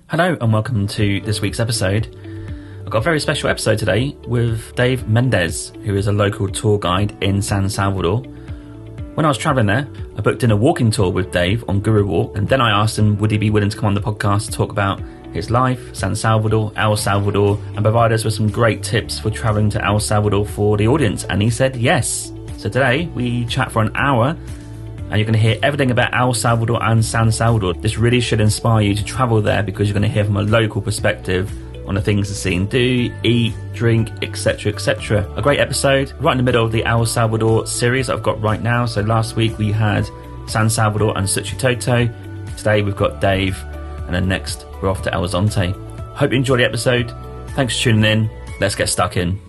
Hello and welcome to this week's episode. I've got a very special episode today with Dave Mendez, who is a local tour guide in San Salvador. When I was travelling there, I booked in a walking tour with Dave on Guru Walk, and then I asked him would he be willing to come on the podcast to talk about his life, San Salvador, El Salvador, and provide us with some great tips for travelling to El Salvador for the audience, and he said yes. So today we chat for an hour, and you're going to hear everything about El Salvador and San Salvador. This really should inspire you to travel there because you're going to hear from a local perspective on the things to see and do, eat, drink, etc, etc. A great episode right in the middle of the El Salvador series I've got right now. So last week we had San Salvador and Suchitoto. Today we've got Dave, and then next we're off to El Zonte. Hope you enjoy the episode. Thanks for tuning in. Let's get stuck in.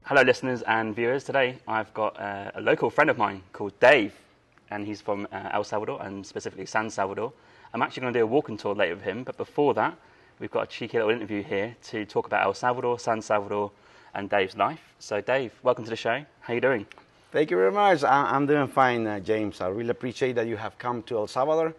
Hello listeners and viewers. Today I've got a local friend of mine called Dave, and he's from El Salvador and specifically San Salvador. I'm actually going to do a walking tour later with him, but before that we've got a cheeky little interview here to talk about El Salvador, San Salvador, and Dave's life. So Dave, welcome to the show. How you doing? Thank you very much. I'm doing fine, James. I really appreciate that you have come to El Salvador.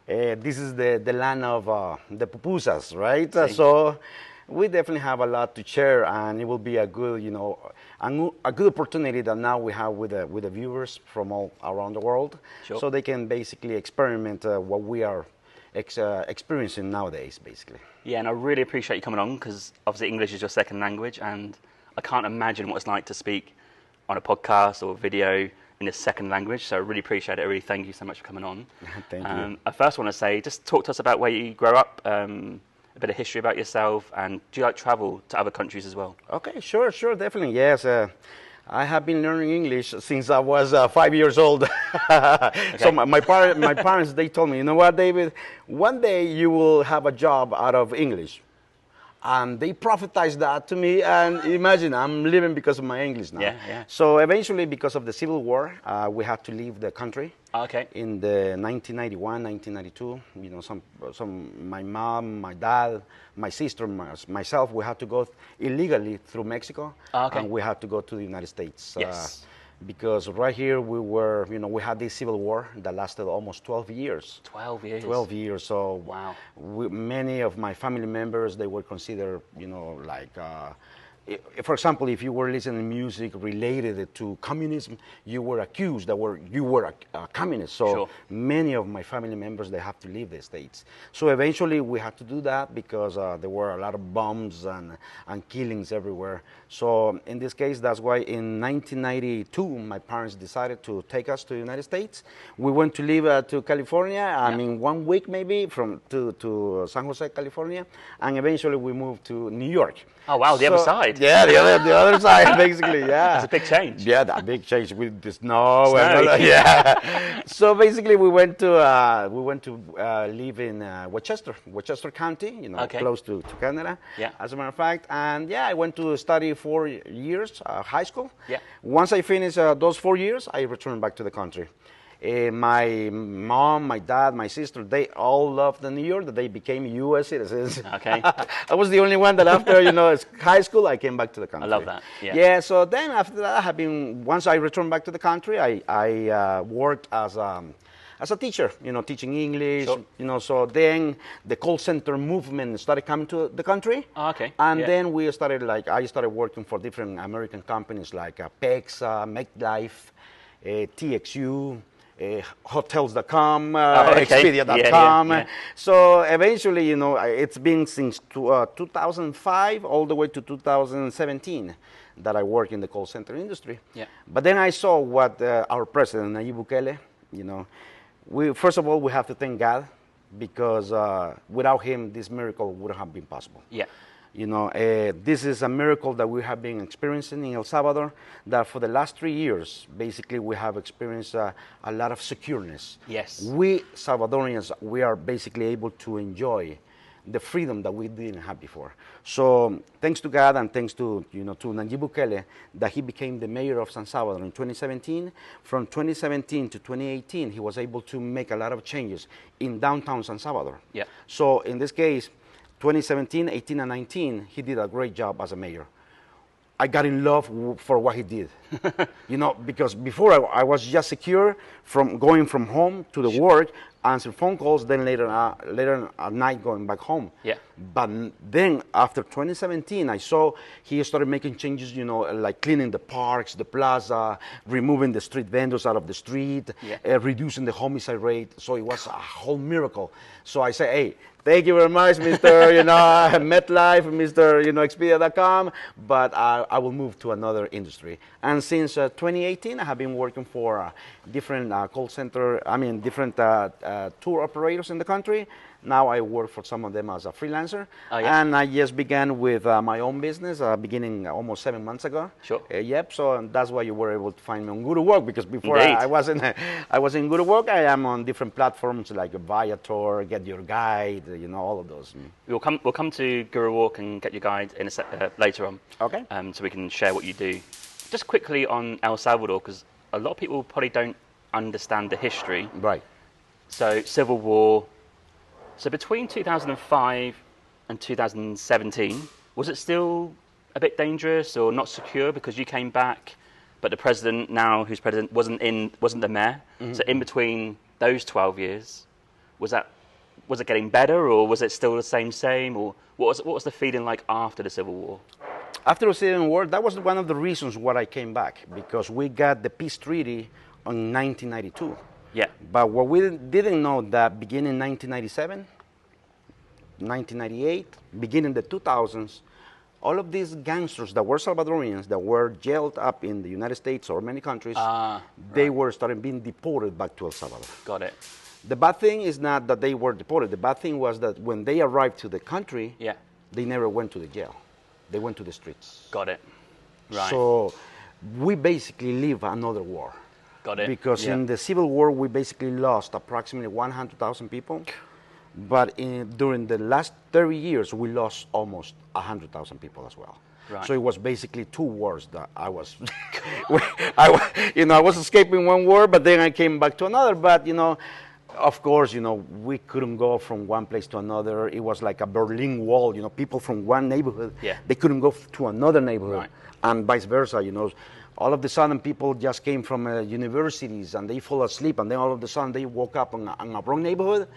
This is the land of the pupusas, right? So we definitely have a lot to share, and it will be a good, a good opportunity that now we have with the viewers from all around the world, sure. So they can basically experiment what we are experiencing nowadays, basically. Yeah, and I really appreciate you coming on because obviously English is your second language, and I can't imagine what it's like to speak on a podcast or video in a second language. So I really appreciate it. I really thank you so much for coming on. Thank you. I first want to say, just talk to us about where you grew up, a bit of history about yourself, and do you like travel to other countries as well? Okay, sure, definitely, yes. I have been learning English since I was 5 years old. Okay. So my parents, they told me, you know what, David, one day you will have a job out of English. And they prophesized that to me, and imagine, I'm living because of my English now. Yeah. So eventually, because of the Civil War, we had to leave the country. Okay. In the 1991, 1992, my mom, my dad, my sister, myself, we had to go illegally through Mexico, and we had to go to the United States. Yes. Because right here we were, we had this civil war that lasted almost 12 years. 12 years? 12 years, so wow. Many of my family members, they were considered, for example, if you were listening to music related to communism, you were accused that you were a communist. So sure. Many of my family members, they have to leave the States. So eventually we had to do that because there were a lot of bombs and killings everywhere. So in this case, that's why in 1992, my parents decided to take us to the United States. We went to live to California, I mean 1 week maybe, to San Jose, California, and eventually we moved to New York. Oh wow, the other side. Yeah, the other side, basically. Yeah, it's a big change. Yeah, that big change with the snow. Yeah. So basically, we went to live in Westchester County, close to Canada. Yeah. As a matter of fact, and yeah, I went to study 4 years high school. Yeah. Once I finished those 4 years, I returned back to the country. My mom, my dad, my sister, they all loved New York. They became U.S. citizens. Okay. I was the only one that after, high school, I came back to the country. I love that. Yeah, so then after that, once I returned back to the country, I worked as a teacher, teaching English, sure. So then the call center movement started coming to the country. Oh, okay. And then I started working for different American companies like PEXA, MetLife, TXU, hotels.com, Expedia.com. Yeah. So eventually, it's been since 2005 all the way to 2017 that I work in the call center industry. Yeah. But then I saw what our president, Nayib Bukele, first of all, we have to thank God because without him, this miracle wouldn't have been possible. Yeah. This is a miracle that we have been experiencing in El Salvador, that for the last 3 years, basically, we have experienced a lot of secureness. Yes. We Salvadorians, we are basically able to enjoy the freedom that we didn't have before. So thanks to God and thanks to Nayib Bukele, that he became the mayor of San Salvador in 2017. From 2017 to 2018, he was able to make a lot of changes in downtown San Salvador. Yeah. So in this case, 2017, 18, and 19, he did a great job as a mayor. I got in love for what he did, because before I was just secure from going from home to the work, answer phone calls, then later at night going back home. Yeah. But then after 2017, I saw he started making changes, like cleaning the parks, the plaza, removing the street vendors out of the street, reducing the homicide rate. So it was a whole miracle. So I say, hey, thank you very much, Mr. MetLife, Mr. Expedia.com, but I will move to another industry. And since 2018, I have been working for different different tour operators in the country. Now I work for some of them as a freelancer. Oh, yeah. And I just began with my own business, beginning almost 7 months ago. Sure. Yep. So that's why you were able to find me on Good to Work, because before Indeed. I was in Good to Work. I am on different platforms like Viator, Get Your Guide, all of those. We'll come to Guru Walk and Get Your Guide in later on. Okay. So we can share what you do. Just quickly on El Salvador, because a lot of people probably don't understand the history. Right. So Civil War. So between 2005 and 2017, was it still a bit dangerous or not secure because you came back, but the president now, who's president, wasn't the mayor? Mm-hmm. So in between those 12 years, was it getting better, or was it still the same, or what was the feeling like after the Civil War? After the Civil War, that was one of the reasons why I came back, because we got the peace treaty in 1992. Yeah. But what we didn't know that beginning 1997, 1998, beginning the 2000s, all of these gangsters that were Salvadorians that were jailed up in the United States or many countries, they were starting being deported back to El Salvador. Got it. The bad thing is not that they were deported. The bad thing was that when they arrived to the country, they never went to the jail. They went to the streets. Got it. Right. So we basically live another war. Got it. Because in the Civil War, we basically lost approximately 100,000 people. But during the last 30 years, we lost almost 100,000 people as well. Right. So it was basically two wars that I was, I was escaping one war, but then I came back to another. But, of course, we couldn't go from one place to another. It was like a Berlin Wall, people from one neighborhood, they couldn't go to another neighborhood. Right. And vice versa, all of a sudden, people just came from universities and they fall asleep, and then all of a sudden they woke up in a wrong neighborhood.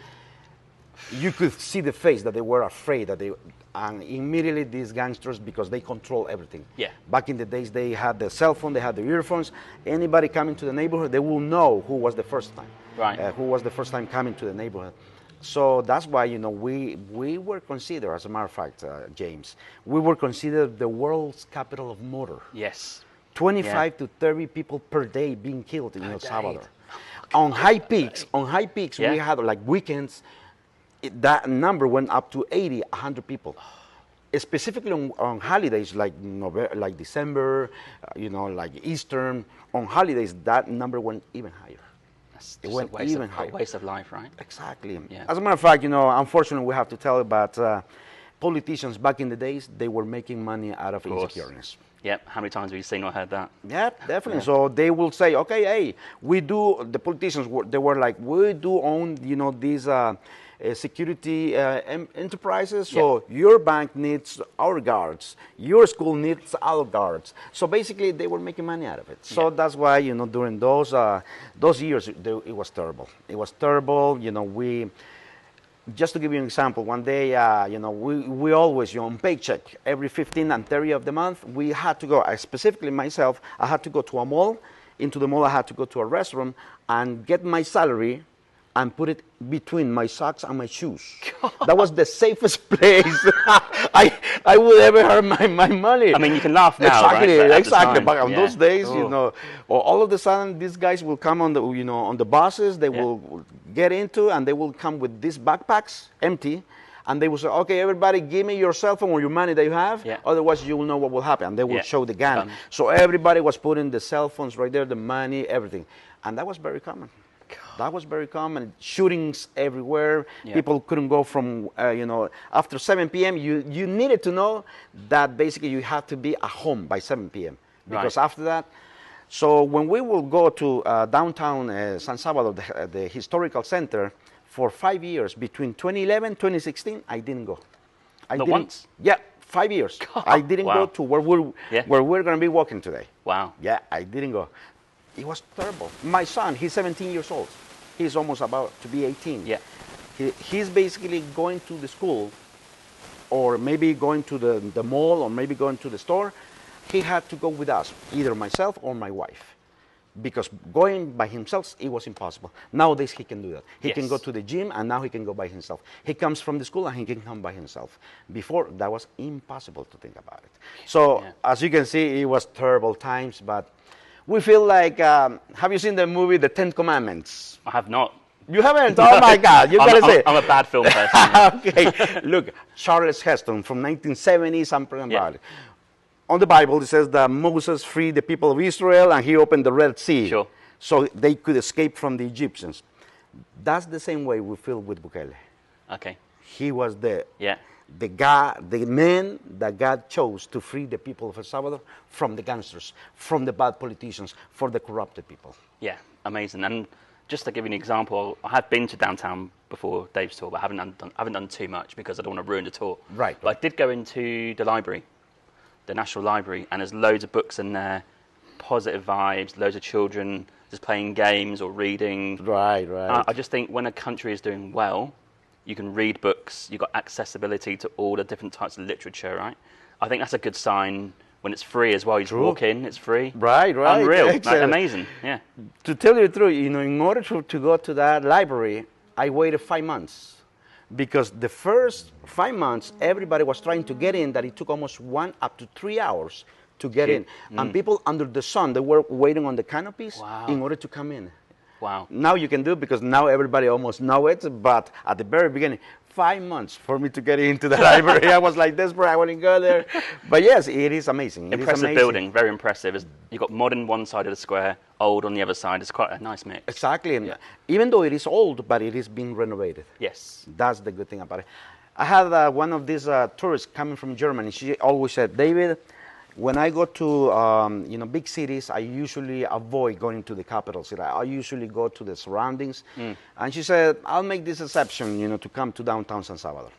You could see the face that they were afraid and immediately these gangsters, because they control everything. Yeah. Back in the days, they had the cell phone, they had the earphones. Anybody coming to the neighborhood, they will know who was the first time. Right. Who was the first time coming to the neighborhood. So that's why, we were considered, as a matter of fact, James, we were considered the world's capital of murder. Yes. 25 to 30 people per day being killed in El Salvador. On high peaks, we had like weekends, that number went up to 80, 100 people. Specifically on holidays like December, like Easter, on holidays, that number went even higher. It went even higher. A waste of life, right? Exactly. Yeah. As a matter of fact, unfortunately, we have to tell about politicians back in the days. They were making money out of insecureness. Yep. How many times have you seen or heard that? Yeah, definitely. Yeah. So they will say, okay, hey, the politicians, they were like, we do own, these security enterprises. So your bank needs our guards. Your school needs our guards. So basically, they were making money out of it. So that's why, during those years, it was terrible. It was terrible. Just to give you an example, one day, we always, on paycheck, every 15th and 30th of the month, we had to go, specifically myself, I had to go to a mall. Into the mall, I had to go to a restaurant and get my salary and put it between my socks and my shoes. God. That was the safest place I would ever have my money. I mean, you can laugh now, exactly, right? Exactly. But on those days, or all of a sudden, these guys will come on the buses. They will get into, and they will come with these backpacks empty, and they will say, "Okay, everybody, give me your cell phone or your money that you have. Otherwise, you will know what will happen." And they will show the gun. So everybody was putting the cell phones right there, the money, everything, and that was very common. That was very common. Shootings everywhere. Yeah. People couldn't go from, after 7 p.m., you needed to know that basically you had to be at home by 7 p.m. Because after that, so when we will go to downtown San Salvador, the historical center, for 5 years, between 2011 and 2016, I didn't go. Not once? Yeah, 5 years. God. I didn't go to where we're going to be walking today. Wow. Yeah, I didn't go. It was terrible. My son, he's 17 years old. He's almost about to be 18. Yeah. He's basically going to the school, or maybe going to the mall, or maybe going to the store. He had to go with us, either myself or my wife, because going by himself, it was impossible. Nowadays, he can do that. He can go to the gym, and now he can go by himself. He comes from the school, and he can come by himself. Before, that was impossible to think about it. So, as you can see, it was terrible times, but we feel like, have you seen the movie, The Ten Commandments? I have not. You haven't? Oh my God, you gotta see it. I'm a bad film person. Okay, look, Charles Heston from 1970, something about it. On the Bible, it says that Moses freed the people of Israel and he opened the Red Sea. Sure. So they could escape from the Egyptians. That's the same way we feel with Bukele. Okay. He was the man that God chose to free the people of El Salvador from the gangsters, from the bad politicians, for the corrupted people. Yeah, amazing. And just to give you an example, I have been to downtown before Dave's tour, but I haven't done too much because I don't want to ruin the tour. Right. But I did go into the library, the National Library, and there's loads of books in there, positive vibes, loads of children just playing games or reading. Right. I just think when a country is doing well, you can read books, you've got accessibility to all the different types of literature, right? I think that's a good sign when it's free as well. You just walk in, it's free. Right. Unreal, like, amazing, yeah. To tell you the truth, in order to go to that library, I waited 5 months. Because the first 5 months, everybody was trying to get in, that it took almost 1 up to 3 hours to get in. And people under the sun, they were waiting on the canopies in order to come in. Wow. Now you can do it because now everybody almost knows it, but at the very beginning, 5 months for me to get into the library. I was like desperate, I want to go there. But yes, it is amazing. Impressive building, very impressive. You've got modern one side of the square, old on the other side. It's quite a nice mix. Exactly. And even though it is old, but it is being renovated. Yes. That's the good thing about it. I had one of these tourists coming from Germany. She always said, David, when I go to big cities, I usually avoid going to the capital city. I usually go to the surroundings. And she said, I'll make this exception, to come to downtown San Salvador.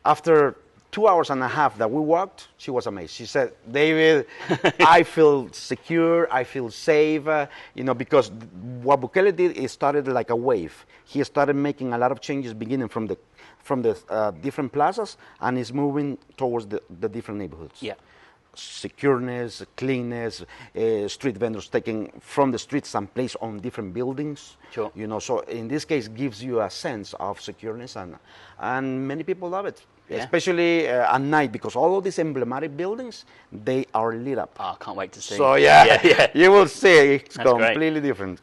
After 2 hours and a half that we walked, she was amazed. She said, David, I feel secure, I feel safe, because what Bukele did, it started like a wave. He started making a lot of changes beginning from the different plazas, and is moving towards the different neighborhoods. Yeah. Secureness, cleanness, street vendors taking from the streets and place on different buildings. Sure. So in this case, gives you a sense of secureness, and many people love it, especially at night, because all of these emblematic buildings, they are lit up. Oh, I can't wait to see. So you will see it's completely different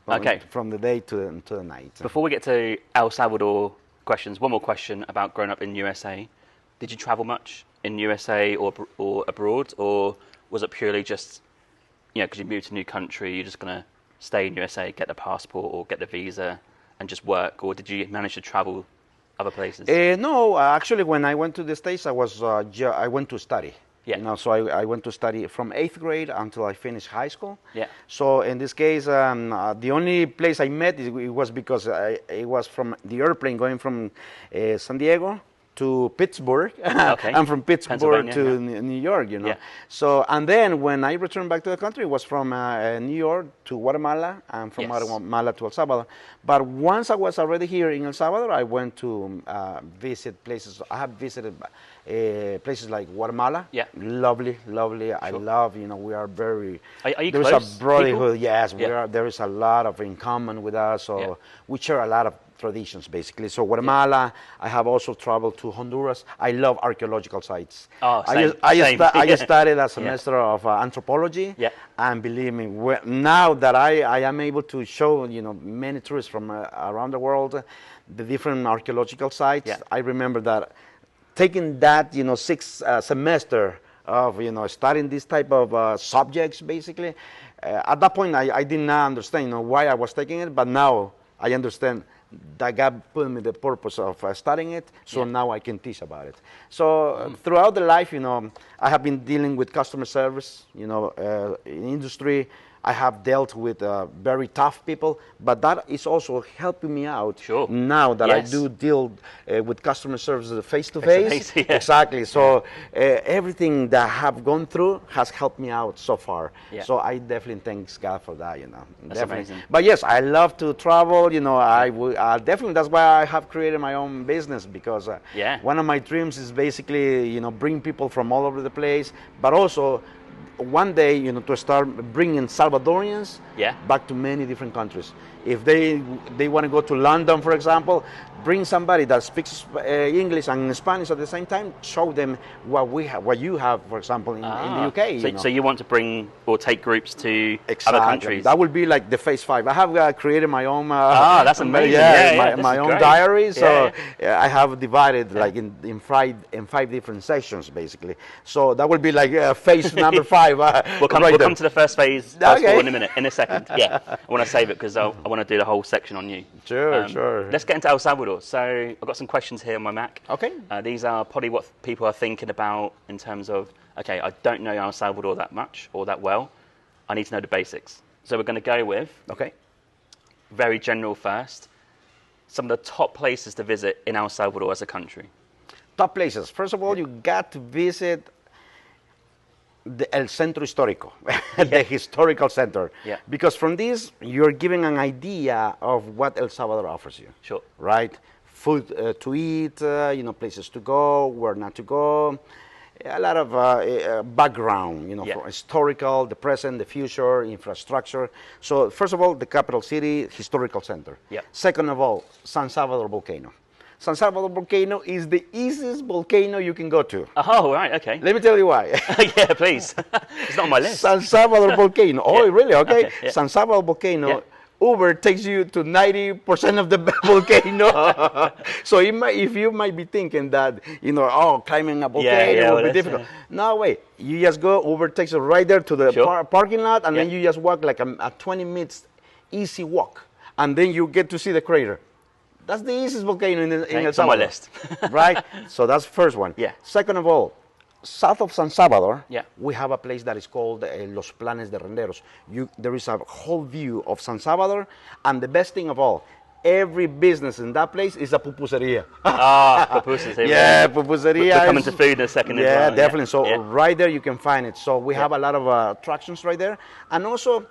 from the day to the night. Before we get to El Salvador questions, one more question about growing up in USA. Did you travel much in USA or abroad, or was it purely just, because you moved to a new country, you're just going to stay in USA, get the passport or get the visa and just work, or did you manage to travel other places? No, actually, when I went to the States, I went to study. Yeah. So I went to study from 8th grade until I finished high school. Yeah. So in this case, the only place I met, it was because it was from the airplane going from San Diego to Pittsburgh, and from Pittsburgh to New York, Yeah. So, and then when I returned back to the country, it was from New York to Guatemala, and from Guatemala to El Salvador. But once I was already here in El Salvador, I went to visit places. I have visited places like Guatemala. Yeah. Lovely. Sure. I love, we are very... Are you there's close, a brotherhood, people? yes. There is a lot of in common with us, so we share a lot of traditions, basically. So Guatemala, I have also traveled to Honduras. I love archaeological sites. Oh, same. I just started a semester of anthropology, and believe me, now that I am able to show many tourists from around the world the different archaeological sites, I remember that taking that 6th semester of studying this type of subjects, basically. At that point, I did not understand why I was taking it, but now I understand that God put me the purpose of studying it, so now I can teach about it. So throughout the life, I have been dealing with customer service, in industry. I have dealt with very tough people, but that is also helping me out now that I do deal with customer service face to face. Exactly. So everything that I have gone through has helped me out so far. So I definitely thank God for that. That's amazing. But yes, I love to travel. I definitely, that's why I have created my own business, because one of my dreams is basically bring people from all over the place, but also one day, to start bringing Salvadorians back to many different countries. If they want to go to London, for example, bring somebody that speaks English and Spanish at the same time. Show them what you have, for example, in the UK. So you want to bring or take groups to other countries? That would be like the phase 5. I have created my own. That's amazing. My own diary. So I have divided like in 5 different sections, basically. So that would be like phase number 5. We'll come to the first phase in a second. I want to save it because I want to do the whole section on you. Sure. Let's get into El Salvador. So I've got some questions here on my Mac. Okay. These are probably what people are thinking about in terms of, okay, I don't know El Salvador that much or that well. I need to know the basics. So we're going to go with, very general first, some of the top places to visit in El Salvador as a country. Top places. First of all, you got to visit El Centro Histórico, the historical center. Because from this, you're giving an idea of what El Salvador offers you. Right? Food to eat, places to go, where not to go. A lot of background, for historical, the present, the future, infrastructure. So first of all, the capital city, historical center. Second of all, San Salvador volcano. San Salvador volcano is the easiest volcano you can go to. Oh, right, okay. Let me tell you why. Please. It's not on my list. San Salvador volcano. Oh, really? Okay. San Salvador volcano. Uber takes you to 90% of the volcano. So if you might be thinking that, climbing a volcano will be difficult. No, wait. You just go, Uber takes you right there to the parking lot, and then you just walk like a 20 minutes easy walk. And then you get to see the crater. That's the easiest volcano in El Salvador. It's on my list. Right? So that's the first one. Second of all, south of San Salvador, we have a place that is called Los Planes de Renderos. There is a whole view of San Salvador, and the best thing of all, every business in that place is a pupuseria. Pupusas. Pupuseria. We're coming to food in a second as well. Definitely. So right there you can find it. So we have a lot of attractions right there. And also,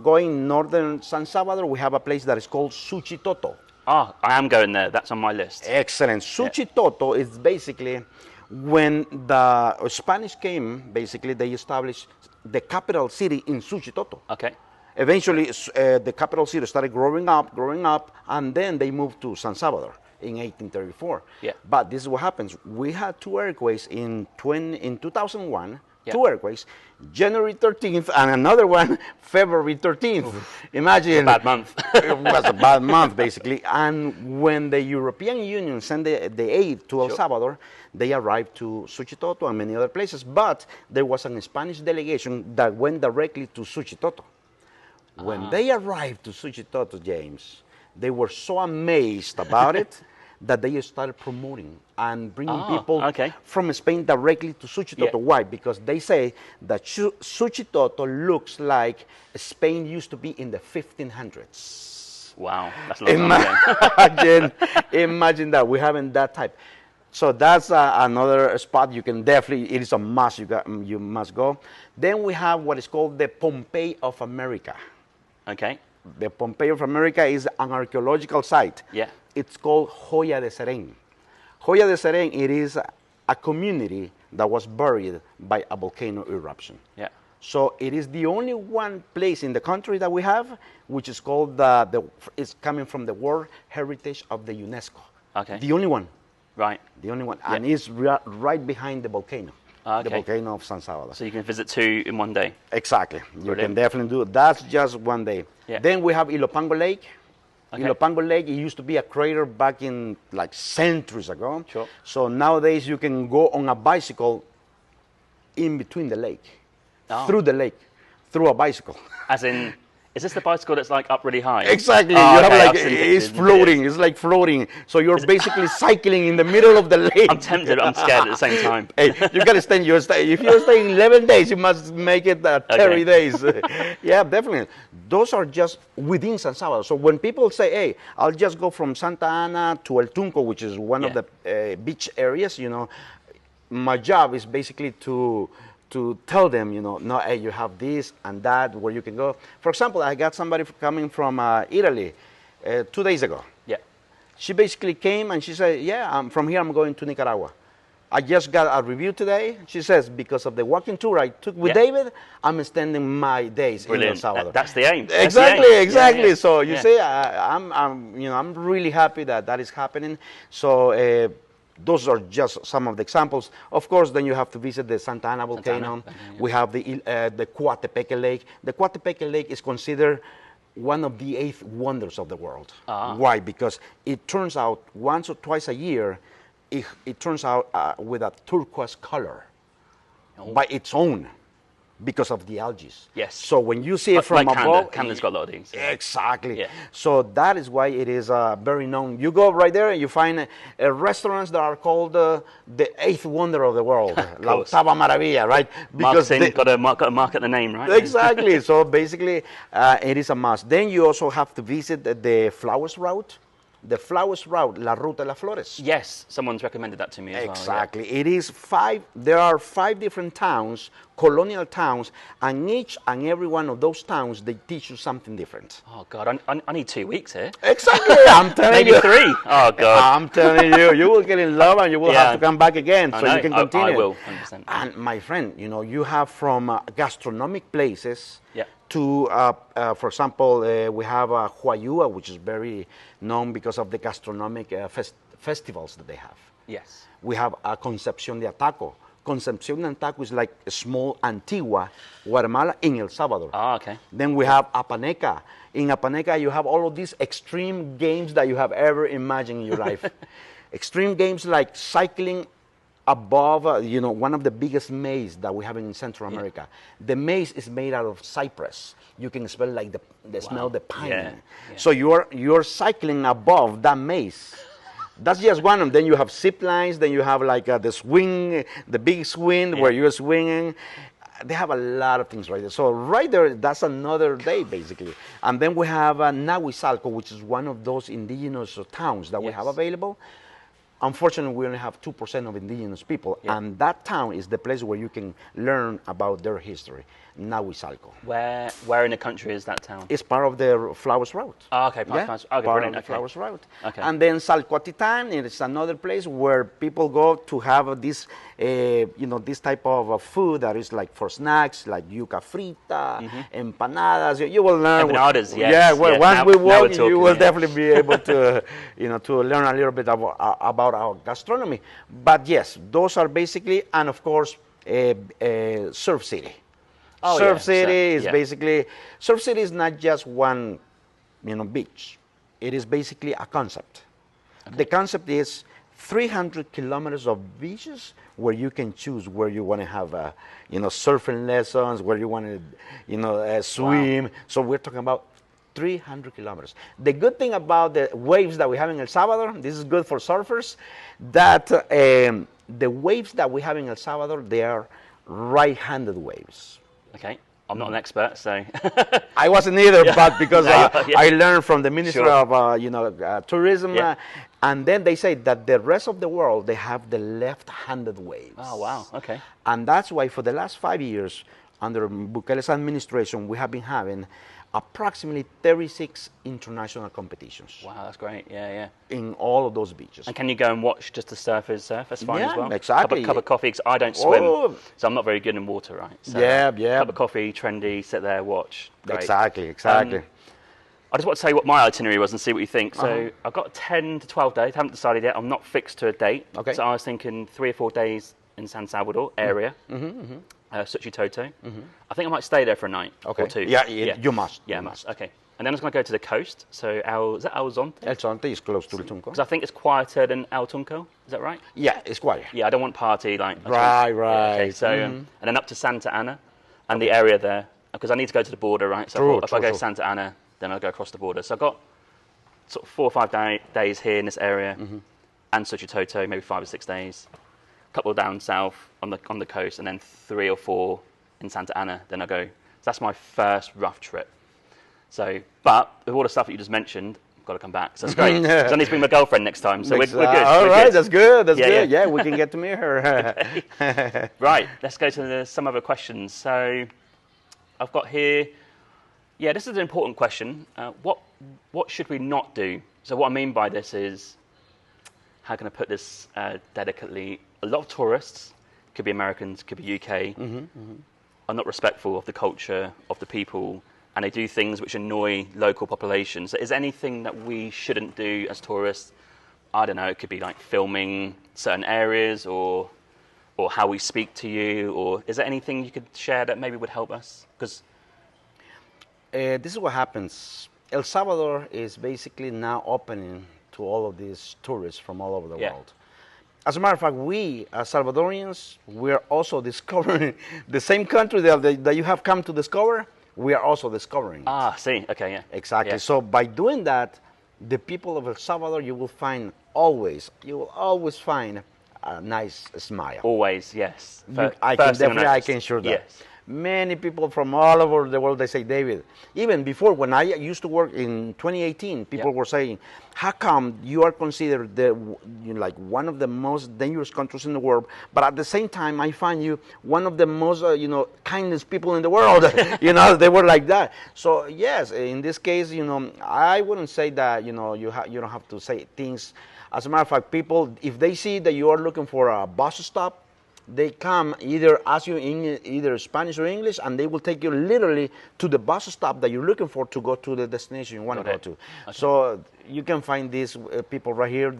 going northern San Salvador, we have a place that is called Suchitoto. I am going there. That's on my list. Excellent. Suchitoto is basically when the Spanish came, basically they established the capital city in Suchitoto. Okay. Eventually, the capital city started growing up, and then they moved to San Salvador in 1834. But this is what happens. We had 2 earthquakes in 2001. 2 earthquakes, January 13th, and another one, February 13th. Imagine. Bad month. It was a bad month, basically. And when the European Union sent the aid to El Salvador, they arrived to Suchitoto and many other places. But there was a Spanish delegation that went directly to Suchitoto. When they arrived to Suchitoto, James, they were so amazed about it that they started promoting and bringing people from Spain directly to Suchitoto. Why? Because they say that Suchitoto looks like Spain used to be in the 1500s. Wow, that's a long time. Imagine that. We're having that type. So that's another spot you can definitely, it is a must, you must go. Then we have what is called the Pompeii of America. Okay. The Pompeii of America is an archaeological site. It's called Joya de Serén. Joya de Serén, it is a community that was buried by a volcano eruption. So it is the only one place in the country that we have, which is called, it's coming from the World Heritage of the UNESCO. The only one. Right. The only one. And it's right behind the volcano. The volcano of San Salvador. So you can visit 2 in one day. Exactly. You can definitely do it. That's just one day. Then we have Ilopango Lake. Ilopango Lake, it used to be a crater back in like centuries ago. So nowadays you can go on a bicycle in between the lake, through the lake, through a bicycle. As in, Is this the bicycle that's like up really high? Exactly. Oh, You have okay, like it's floating. It's like floating. So you're basically cycling in the middle of the lake. I'm tempted, but I'm scared at the same time. Hey, you gotta stay. If you're staying 11 days, you must make it 30 days. Yeah, definitely. Those are just within San Salvador. So when people say, "Hey, I'll just go from Santa Ana to El Tunco," which is one of the beach areas, my job is basically to tell them, no, hey, you have this and that, where you can go. For example, I got somebody coming from Italy 2 days ago. Yeah. She basically came and she said, yeah, from here I'm going to Nicaragua. I just got a review today. She says, because of the walking tour I took with David, I'm extending my days in El Salvador. That's the aim. Exactly. Yeah. So you see, I'm really happy that is happening. So those are just some of the examples. Of course, then you have to visit the Santa Ana volcano. We have the Coatepeque Lake. The Coatepeque Lake is considered one of the 8 wonders of the world. Why? Because it turns out once or twice a year, it turns out with a turquoise color by its own, because of the algae. Yes. So when you see it from above, Canada's got a lot of these. Exactly. Yeah. So that is why it is very known. You go right there and you find restaurants that are called the 8th wonder of the world, La Octava Maravilla, right? Because they've got to market the name, right? Exactly. So basically, it is a must. Then you also have to visit the flowers route. The flowers route, La Ruta de las Flores. Yes, someone's recommended that to me as well. Exactly. It is 5, there are 5 different towns, colonial towns, and each and every one of those towns, they teach you something different. Oh, God, I need 2 weeks here. Exactly, I'm telling you. Maybe 3. Oh, God. I'm telling you, you will get in love and you will have to come back again so you can continue. I will, 100%. And my friend, you have from gastronomic places to, for example, we have Huayua, which is very known because of the gastronomic festivals that they have. Yes. We have Concepción de Ataco. Concepción de Ataco is like a small Antigua, Guatemala, in El Salvador. Ah, okay. Then we have Apaneca. In Apaneca, you have all of these extreme games that you have ever imagined in your life. Extreme games like cycling above, one of the biggest maze that we have in Central America. The maze is made out of cypress. You can smell like the smell the pine. Yeah. So you're cycling above that maze. That's just one of them. Then you have zip lines. Then you have like the swing, the big swing where you're swinging. They have a lot of things right there. So right there, that's another day basically. And then we have Nahuizalco, which is one of those indigenous towns that we have available. Unfortunately, we only have 2% of indigenous people, and that town is the place where you can learn about their history, Nahuizalco. Where in the country is that town? It's part of the Flowers Route. Oh, okay, part of the Flowers Route. Okay. And then Salcoatitan is another place where people go to have this, this type of food that is like for snacks, like yuca frita, empanadas. You will learn. Empanadas, yes. Yeah, well, once we walk, you will definitely be able to, to learn a little bit about our gastronomy. But yes, those are basically, and of course, Surf City. Surf City is basically, Surf City is not just one, beach. It is basically a concept. Okay. The concept is 300 kilometers of beaches where you can choose where you want to have, surfing lessons, where you want to, swim. Wow. So we're talking about 300 kilometers. The good thing about the waves that we have in El Salvador, this is good for surfers, that the waves that we have in El Salvador, they are right-handed waves. Okay. I'm not an expert, so... I wasn't either, but because I learned from the Ministry of Tourism, and then they say that the rest of the world, they have the left-handed waves. Oh, wow, okay. And that's why for the last 5 years, under Bukele's administration, we have been having approximately 36 international competitions. Wow, that's great. Yeah. In all of those beaches. And can you go and watch just the surfers surf? That's fine as well. Exactly. Cup of coffee, because I don't swim, so I'm not very good in water, right? So, cup of coffee, trendy, sit there, watch. Great. Exactly. I just want to say what my itinerary was and see what you think. So I've got 10 to 12 days. Haven't decided yet. I'm not fixed to a date. Okay. So I was thinking 3 or 4 days in San Salvador area. Suchitoto. I think I might stay there for a night or 2. Yeah, you must. Yeah, I must. Okay. And then I was going to go to the coast. So is that El Zonte? El Zonte is close to El Tunco. Because I think it's quieter than El Tunco. Is that right? Yeah, it's quiet. Yeah, I don't want party like. Right. Yeah, okay. So and then up to Santa Ana, and the area there. because I need to go to the border, right? So if I go to Santa Ana, then I'll go across the border. So I've got sort of 4 or 5 days here in this area, and Suchitoto, maybe 5 or 6 days. A couple down south on the coast, and then 3 or 4 in Santa Ana. Then I go. So that's my first rough trip. So, but with all the stuff that you just mentioned, I've got to come back. So that's great. I need to bring my girlfriend next time. So we're good. All right, that's good. That's good. Yeah, we can get to meet her. Right, let's go to some other questions. So I've got here. Yeah, this is an important question. What should we not do? So what I mean by this is, how can I put this delicately? A lot of tourists, could be Americans, could be UK, are not respectful of the culture, of the people, and they do things which annoy local populations. So is there anything that we shouldn't do as tourists? I don't know, it could be like filming certain areas or how we speak to you, or is there anything you could share that maybe would help us? Because this is what happens. El Salvador is basically now opening to all of these tourists from all over the world. As a matter of fact, we as Salvadorians, we are also discovering the same country that you have come to discover. We are also discovering. Ah, see, okay, yeah. Exactly. Yeah. So by doing that, the people of El Salvador, you will always find a nice smile. Always, yes. I can assure that. Yes. Many people from all over the world, they say, David, even before when I used to work in 2018, people were saying, how come you are considered like one of the most dangerous countries in the world, but at the same time, I find you one of the most, kindest people in the world. They were like that. So yes, in this case, I wouldn't say that, you don't have to say things. As a matter of fact, people, if they see that you are looking for a bus stop, they come either ask you in either Spanish or English, and they will take you literally to the bus stop that you're looking for to go to the destination you want to go to. Okay. So you can find these people right here.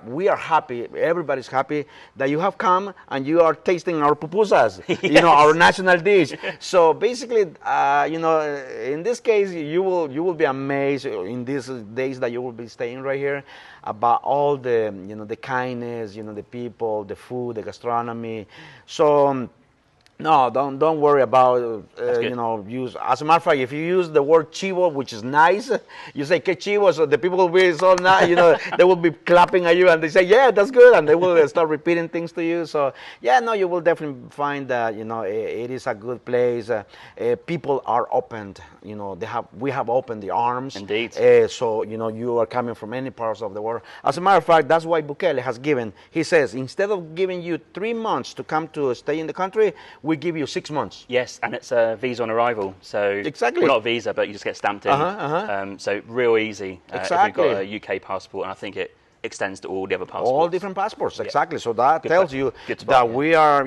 We are happy. Everybody's happy that you have come and you are tasting our pupusas, our national dish. So basically, in this case, you will be amazed in these days that you will be staying right here about all the the kindness, the people, the food, the gastronomy. So no, don't worry about use. As a matter of fact, if you use the word chivo, which is nice, you say que chivo, so the people will be so nice. They will be clapping at you, and they say, yeah, that's good, and they will start repeating things to you. So yeah, no, you will definitely find that it is a good place. People are opened. We have opened the arms. Indeed. So you are coming from any parts of the world. As a matter of fact, that's why Bukele has given. He says instead of giving you 3 months to come to stay in the country, we give you 6 months. Yes, and it's a visa on arrival. So exactly, well, not a visa, but you just get stamped in. So real easy. Exactly. If you've got a UK passport, and I think it extends to all the other passports. All different passports, exactly. So that tells you that we are,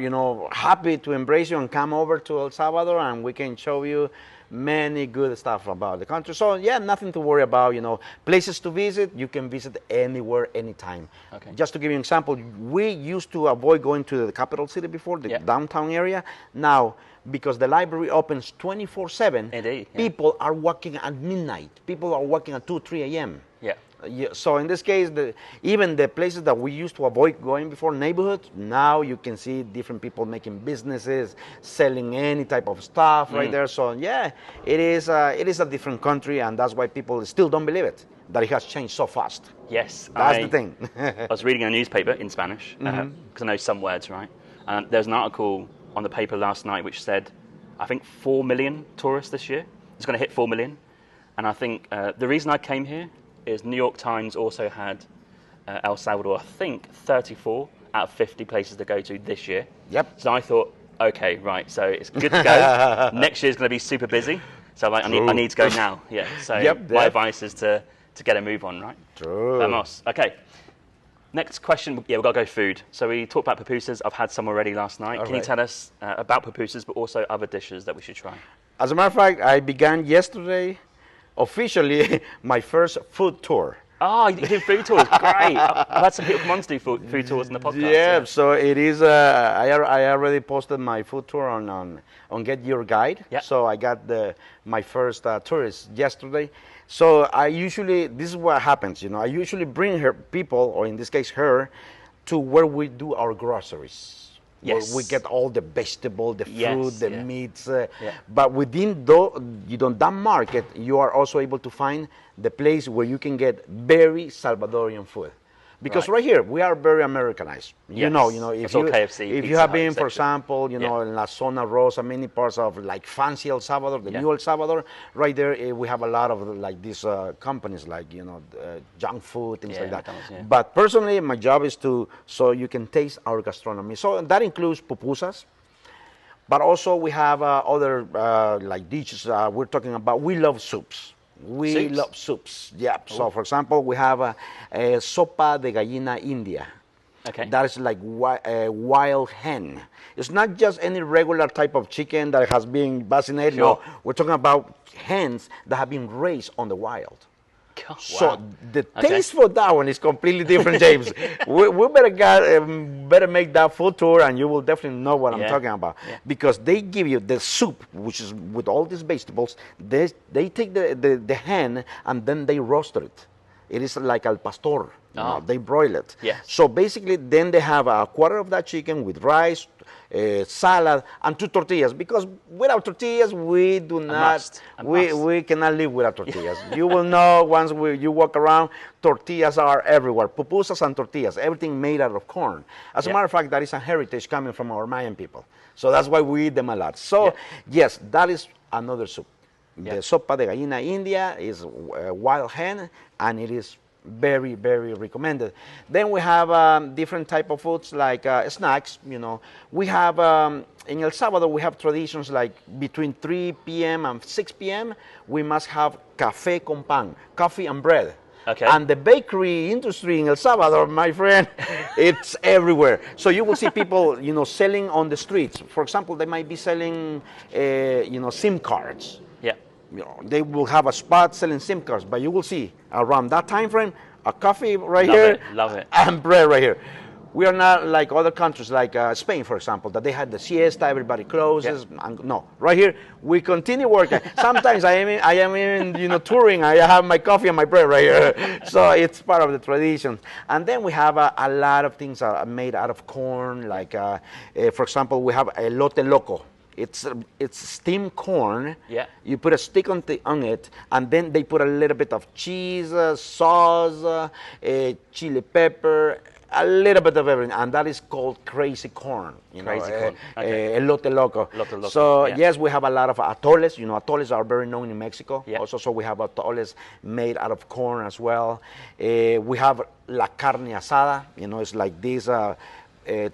happy to embrace you and come over to El Salvador, and we can show you many good stuff about the country. So yeah, nothing to worry about. Places to visit, you can visit anywhere, anytime. Okay. Just to give you an example, we used to avoid going to the capital city before, the downtown area. Now, because the library opens 24/7, people are walking at midnight. People are walking at 2, 3 a.m. Yeah, so in this case, even the places that we used to avoid going before, neighborhoods, now you can see different people making businesses, selling any type of stuff right there. So yeah, it is a different country, and that's why people still don't believe it, that it has changed so fast. Yes. That's the thing. I was reading a newspaper in Spanish, because I know some words, right? And there's an article on the paper last night which said, I think 4 million tourists this year. It's going to hit 4 million. And I think the reason I came here is New York Times also had El Salvador, I think, 34 out of 50 places to go to this year. Yep. So I thought, okay, right, so it's good to go. Next year's going to be super busy. So I need to go now. Yeah. So my advice is to get a move on, right? True. Vamos. Okay. Next question. Yeah, we've got to go food. So we talked about pupusas. I've had some already last night. Can you tell us about pupusas, but also other dishes that we should try? As a matter of fact, I began yesterday officially my first food tour. Oh, you do food tours. Great. I've had some people come on to do food tours in the podcast. Yeah, so it is, I already posted my food tour on Get Your Guide. Yep. So I got my first tourist yesterday. So this is what happens, I usually bring people, or in this case her, to where we do our groceries. Yes. Where we get all the vegetable, the fruit, the meats. But within that market, you are also able to find the place where you can get very Salvadorian food. Because right here, we are very Americanized. You know, if you have been, for example, in La Zona Rosa, many parts of like fancy El Salvador, the new El Salvador, right there, we have a lot of like these companies like, junk food, things like that. But personally, my job is so you can taste our gastronomy. So that includes pupusas. But also we have other like dishes we're talking about. We love soups. We love soups. Yeah. Ooh. So, for example, we have a sopa de gallina India. Okay. That is like wild hen. It's not just any regular type of chicken that has been vaccinated. Sure. No, we're talking about hens that have been raised on the wild. Wow. So the taste for that one is completely different, James. we better make that full tour, and you will definitely know what I'm talking about. Yeah. Because they give you the soup, which is with all these vegetables. They take the hen and then they roast it. It is like al pastor. They broil it. Yes. So basically, then they have a quarter of that chicken with rice, salad, and 2 tortillas. Because without tortillas, we do not. We cannot live without tortillas. You will know once you walk around. Tortillas are everywhere. Pupusas and tortillas. Everything made out of corn. As a matter of fact, that is a heritage coming from our Mayan people. So that's why we eat them a lot. So yes, that is another soup. The sopa de gallina India is wild hen, and it is very, very recommended. Then we have different type of foods like snacks. We have in El Salvador we have traditions like between 3 p.m. and 6 p.m. we must have café con pan, coffee and bread. Okay. And the bakery industry in El Salvador, my friend, it's everywhere. So you will see people, selling on the streets. For example, they might be selling, SIM cards. Yeah. They will have a spot selling SIM cards, but you will see around that time frame a coffee right here, love it, and bread right here. We are not like other countries, like Spain, for example, that they had the siesta, everybody closes. And no, right here we continue working. Sometimes I am even touring. I have my coffee and my bread right here, so it's part of the tradition. And then we have a lot of things made out of corn, like for example, we have elote loco. It's steamed corn. Yeah. You put a stick on it, and then they put a little bit of cheese, sauce, chili pepper, a little bit of everything, and that is called crazy corn. Crazy corn. Okay. Elote loco. So yes, we have a lot of atoles. Atoles are very known in Mexico. Yeah. Also, so we have atoles made out of corn as well. We have la carne asada. It's like this.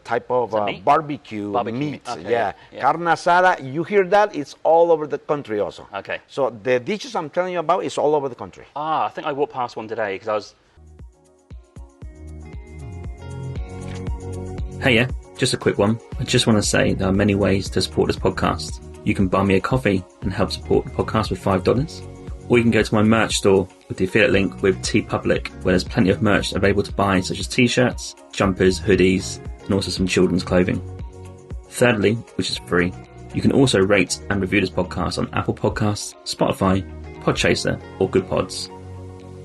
Type of barbecue meat. Okay. Yeah. Carne asada, you hear that, it's all over the country also. Okay. So the dishes I'm telling you about is all over the country. I think I walked past one today because I was... Hey, yeah, just a quick one. I just want to say there are many ways to support this podcast. You can buy me a coffee and help support the podcast with $5. Or you can go to my merch store with the affiliate link with TeePublic, where there's plenty of merch available to buy, such as t-shirts, jumpers, hoodies, and also some children's clothing. Thirdly, which is free, you can also rate and review this podcast on Apple Podcasts, Spotify, Podchaser, or Good Pods.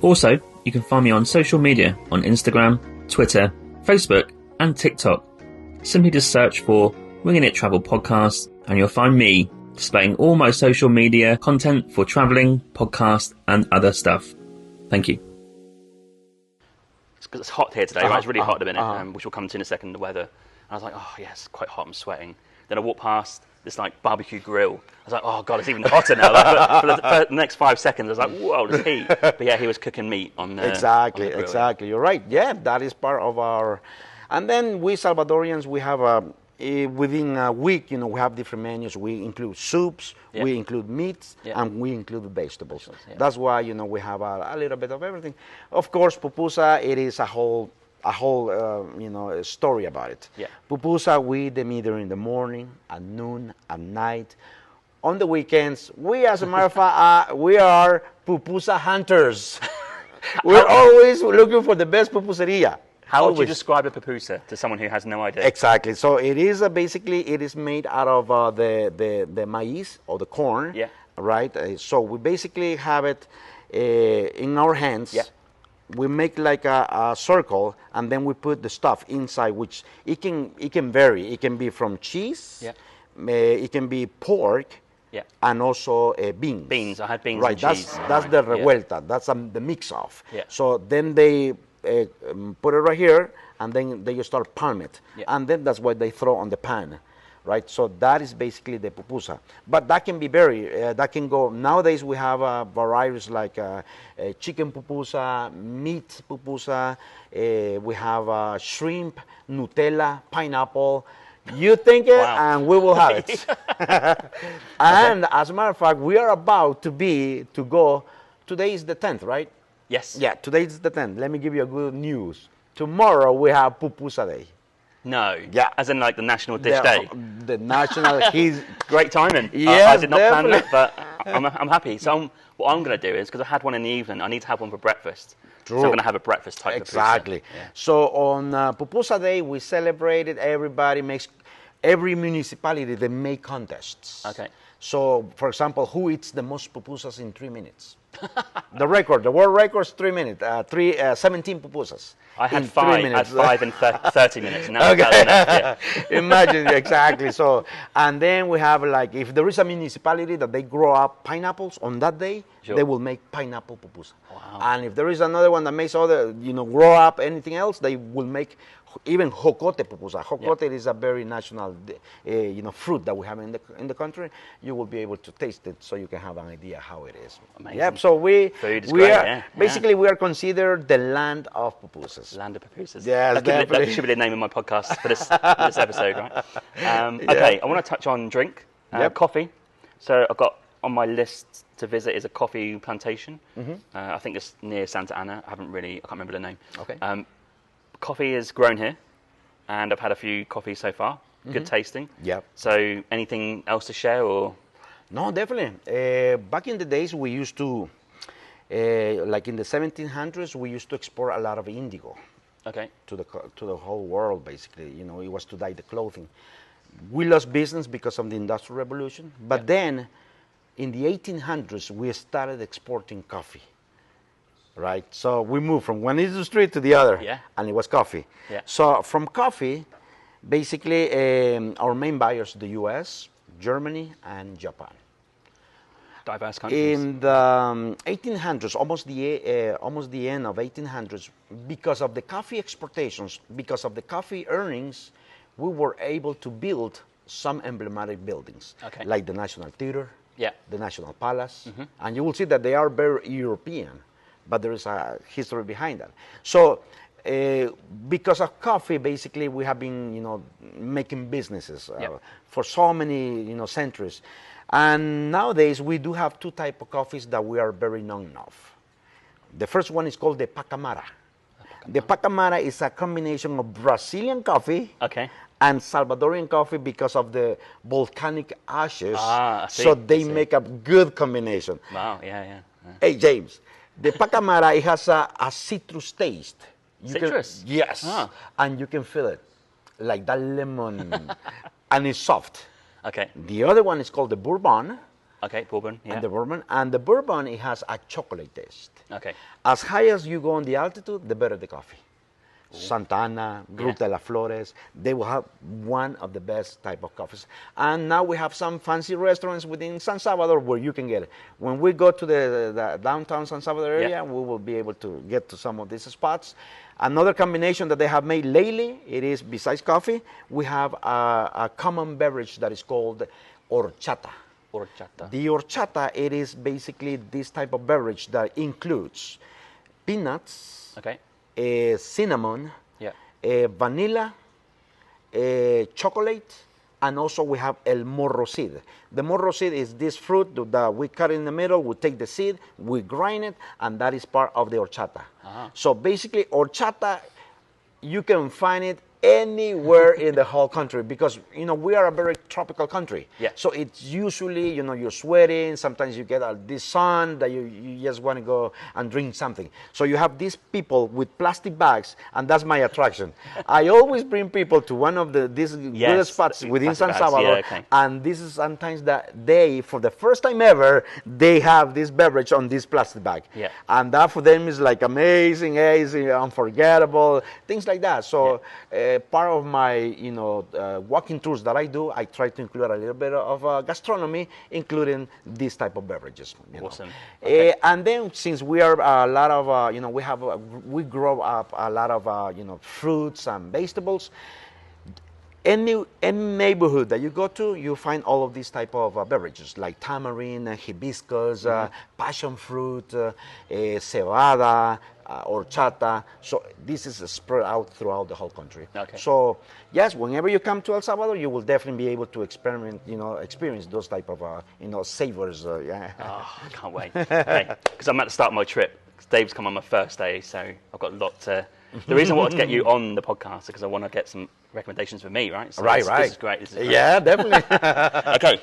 Also, you can find me on social media on Instagram, Twitter, Facebook, and TikTok. Simply just search for Winging It Travel Podcast, and you'll find me displaying all my social media content for travelling, podcast, and other stuff. Thank you. It's hot here today, right? It's really hot at the minute, which we'll come to in a second, the weather. And I was like, oh, yes, quite hot, I'm sweating. Then I walked past this like barbecue grill. I was like, oh, God, it's even hotter now. Like, for the next 5 seconds, I was like, whoa, there's heat. But yeah, he was cooking meat on the Exactly. On the grill. You're right. Yeah, that is part of our... And then we Salvadorians, we have within a week, we have different menus. We include soups, we include meats, and we include vegetables. That's why, we have a little bit of everything. Of course, pupusa, it is a whole story about it. Yeah. Pupusa, we eat them either in the morning, at noon, at night. On the weekends, we, as a matter of fact, we are pupusa hunters. We're always looking for the best pupuseria. How would you describe a pupusa to someone who has no idea? Exactly. So it is basically made out of the maize or the corn. Yeah. Right. So we basically have it in our hands. Yeah. we make like a circle, and then we put the stuff inside, which it can vary. It can be from cheese, it can be pork, and also beans. Beans. I had beans right, and cheese. That's the revuelta. That's the mix of. Yeah. So then they put it right here, and then they just start palm it, and then that's what they throw on the pan. Right, so that is basically the pupusa, but that can be that can go. Nowadays we have varieties like chicken pupusa, meat pupusa. We have shrimp, Nutella, pineapple. You think it, and we will have it. And as a matter of fact, we are about to go. Today is the 10th, right? Yes. Yeah, today is the 10th. Let me give you a good news. Tomorrow we have pupusa day. No. Yeah. As in like the national dish day. The national. He's great timing. Yes, I did not definitely. plan that, but I'm happy. So what I'm going to do is, because I had one in the evening, I need to have one for breakfast. True. So I'm going to have a breakfast type exactly. pupusa. Yeah. So on Pupusa Day, we celebrated. Everybody makes. Every municipality they make contests. Okay. So, for example, who eats the most pupusas in 3 minutes? The world record is 3 minutes. 17 pupusas. I had in 5. 3 minutes. I had 5 in 30 minutes. And that was enough, yeah. Imagine exactly. So, and then we have like if there is a municipality that they grow up pineapples on that day, they will make pineapple pupusa. Wow. And if there is another one that makes other, grow up anything else, they will make even jocote pupusa. Jocote is a very national, fruit that we have in the country. You will be able to taste it, so you can have an idea how it is. Amazing. Yep. So we great, are basically we are considered the land of pupusas. Land of pupusas. Yes, that should be the name of my podcast for this episode, right? Okay, I want to touch on drink, coffee. So I've got on my list to visit is a coffee plantation. I think it's near Santa Ana. I can't remember the name. Okay. Coffee is grown here, and I've had a few coffees so far. Good tasting. Yep. So anything else to share, or? No, definitely. Back in the days, we used to, like in the 1700s, we used to export a lot of indigo. Okay. To the whole world, basically. It was to dye the clothing. We lost business because of the Industrial Revolution, but then in the 1800s, we started exporting coffee. Right, so we moved from one industry to the other, and it was coffee. Yeah. So from coffee, basically, our main buyers the U.S., Germany, and Japan. Diverse countries. In the 1800s, almost the end of 1800s, because of the coffee exportations, because of the coffee earnings, we were able to build some emblematic buildings, like the National Theater, the National Palace, and you will see that they are very European. But there is a history behind that. So, because of coffee, basically, we have been, making businesses for so many, centuries. And nowadays, we do have two types of coffees that we are very known of. The first one is called the Pacamara. The Pacamara is a combination of Brazilian coffee and Salvadorian coffee because of the volcanic ashes. So they make a good combination. Wow, yeah. Hey, James. The Pacamara, it has a citrus taste. Citrus? Yes. And you can feel it, like that lemon, and it's soft. Okay. The other one is called the Bourbon. Okay, Bourbon, And the Bourbon, it has a chocolate taste. Okay. As high as you go on the altitude, the better the coffee. Santa Ana, Ruta de las Flores, they will have one of the best type of coffees. And now we have some fancy restaurants within San Salvador where you can get it. When we go to the downtown San Salvador area, we will be able to get to some of these spots. Another combination that they have made lately, it is, besides coffee, we have a common beverage that is called horchata. Horchata. The horchata, it is basically this type of beverage that includes peanuts, cinnamon, vanilla, chocolate, and also we have el morro seed. The morro seed is this fruit that we cut in the middle, we take the seed, we grind it, and that is part of the horchata. So basically, horchata, you can find it anywhere in the whole country, because we are a very tropical country. Yeah. So it's usually you're sweating. Sometimes you get this sun that you just want to go and drink something. So you have these people with plastic bags, and that's my attraction. I always bring people to one of these good spots within San Salvador, and this is sometimes that they, for the first time ever, they have this beverage on this plastic bag. Yeah. And that for them is like amazing, unforgettable, things like that. So. Part of my, walking tours that I do, I try to include a little bit of gastronomy, including this type of beverages. Awesome. Okay. And then, since we are a lot of, we grow up a lot of, fruits and vegetables. Any neighborhood that you go to, you find all of these type of beverages, like tamarind, hibiscus, passion fruit, cebada, horchata. So this is spread out throughout the whole country. Okay. So yes, whenever you come to El Salvador, you will definitely be able to experience those type of savors. Yeah. Oh, I can't wait. Because I'm at the start of my trip. Dave's come on my first day, so I've got a lot to. The reason I wanted to get you on the podcast is because I want to get some recommendations for me, right? So right. This is great. Yeah, definitely. Okay.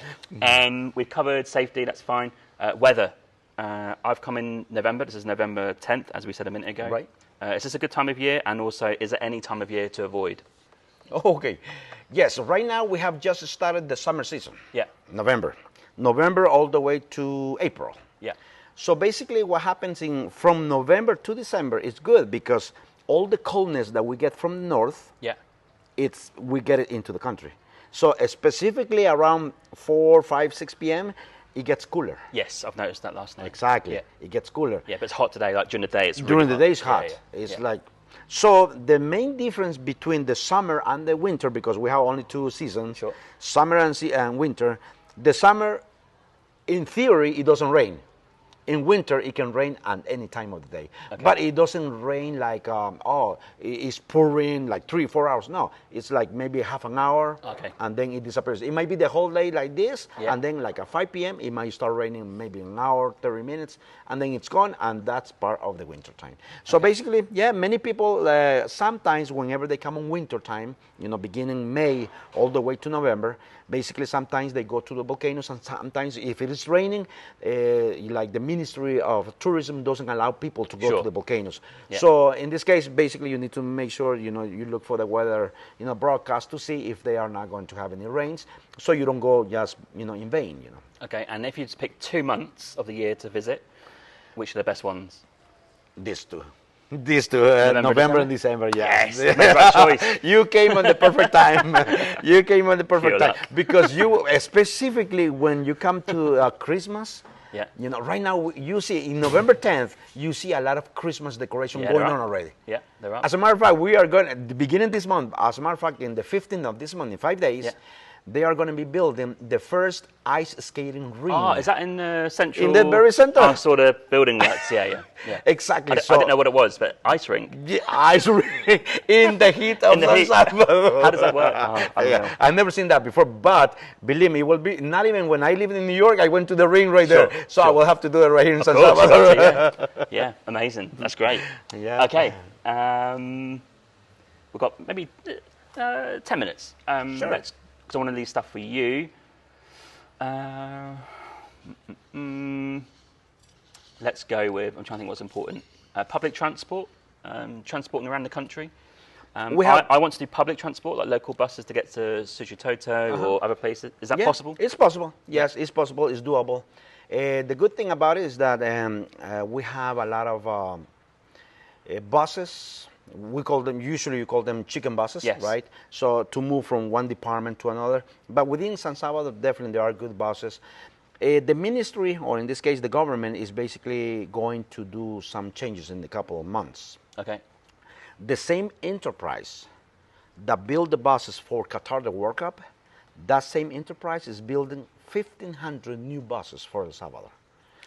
We've covered safety. That's fine. Weather. I've come in November. This is November 10th, as we said a minute ago. Right. Is this a good time of year? And also, is there any time of year to avoid? Okay. Yes. Right now we have just started the summer season. Yeah. November all the way to April. Yeah. So basically, what happens from November to December is good, because all the coldness that we get from the north, we get it into the country. So specifically around 4, 5, 6 p.m., it gets cooler. Yes, I've noticed that last night. Exactly. Yeah. It gets cooler. Yeah, but it's hot today. Like during the day, it's really during the hot. day it's hot. Yeah. It's like. So the main difference between the summer and the winter, because we have only 2 seasons, summer and winter. The summer, in theory, it doesn't rain. In winter, it can rain at any time of the day. Okay. But it doesn't rain like, it's pouring like 3-4 hours. No, it's like maybe half an hour, and then it disappears. It might be the whole day like this, and then like at 5 p.m., it might start raining maybe an hour, 30 minutes, and then it's gone, and that's part of the winter time. So basically, many people, sometimes whenever they come in winter time, beginning May all the way to November, basically sometimes they go to the volcanoes, and sometimes if it is raining, like the Ministry of Tourism doesn't allow people to go to the volcanoes. Yeah. So in this case, basically you need to make sure, you look for the weather, broadcast to see if they are not going to have any rains, so you don't go just, in vain, Okay, and if you just pick 2 months of the year to visit, which are the best ones? These two, November and December. Yes, made the right choice. You came on the perfect time. You came on the perfect time, because you, specifically when you come to Christmas. Yeah. Right now you see in November 10th, you see a lot of Christmas decoration going on already. Yeah, there are. As a matter of fact, we are going at the beginning of this month. As a matter of fact, in the 15th of this month, in 5 days. They are going to be building the first ice skating rink. Oh, is that in the central? In the very center. I saw the building works, yeah. Exactly. I didn't know what it was, but ice rink. Yeah, ice rink in the heat of San Salvador. How does that work? I've never seen that before, but believe me, it will be, not even when I lived in New York, I went to the ring right there. So I will have to do it right here in San Salvador. Yeah, amazing. That's great. Yeah. Okay. We've got maybe 10 minutes. Sure. Because I want to leave stuff for you. Let's go with, I'm trying to think what's important. Public transport, transporting around the country. I want to do public transport, like local buses to get to Suchitoto or other places. Is that possible? It's possible. Yes, it's possible. It's doable. The good thing about it is that we have a lot of buses. Usually you call them chicken buses, right? So to move from one department to another. But within San Salvador, definitely there are good buses. The ministry, or in this case the government, is basically going to do some changes in a couple of months. Okay. The same enterprise that built the buses for Qatar, the World Cup, that same enterprise is building 1,500 new buses for El Salvador.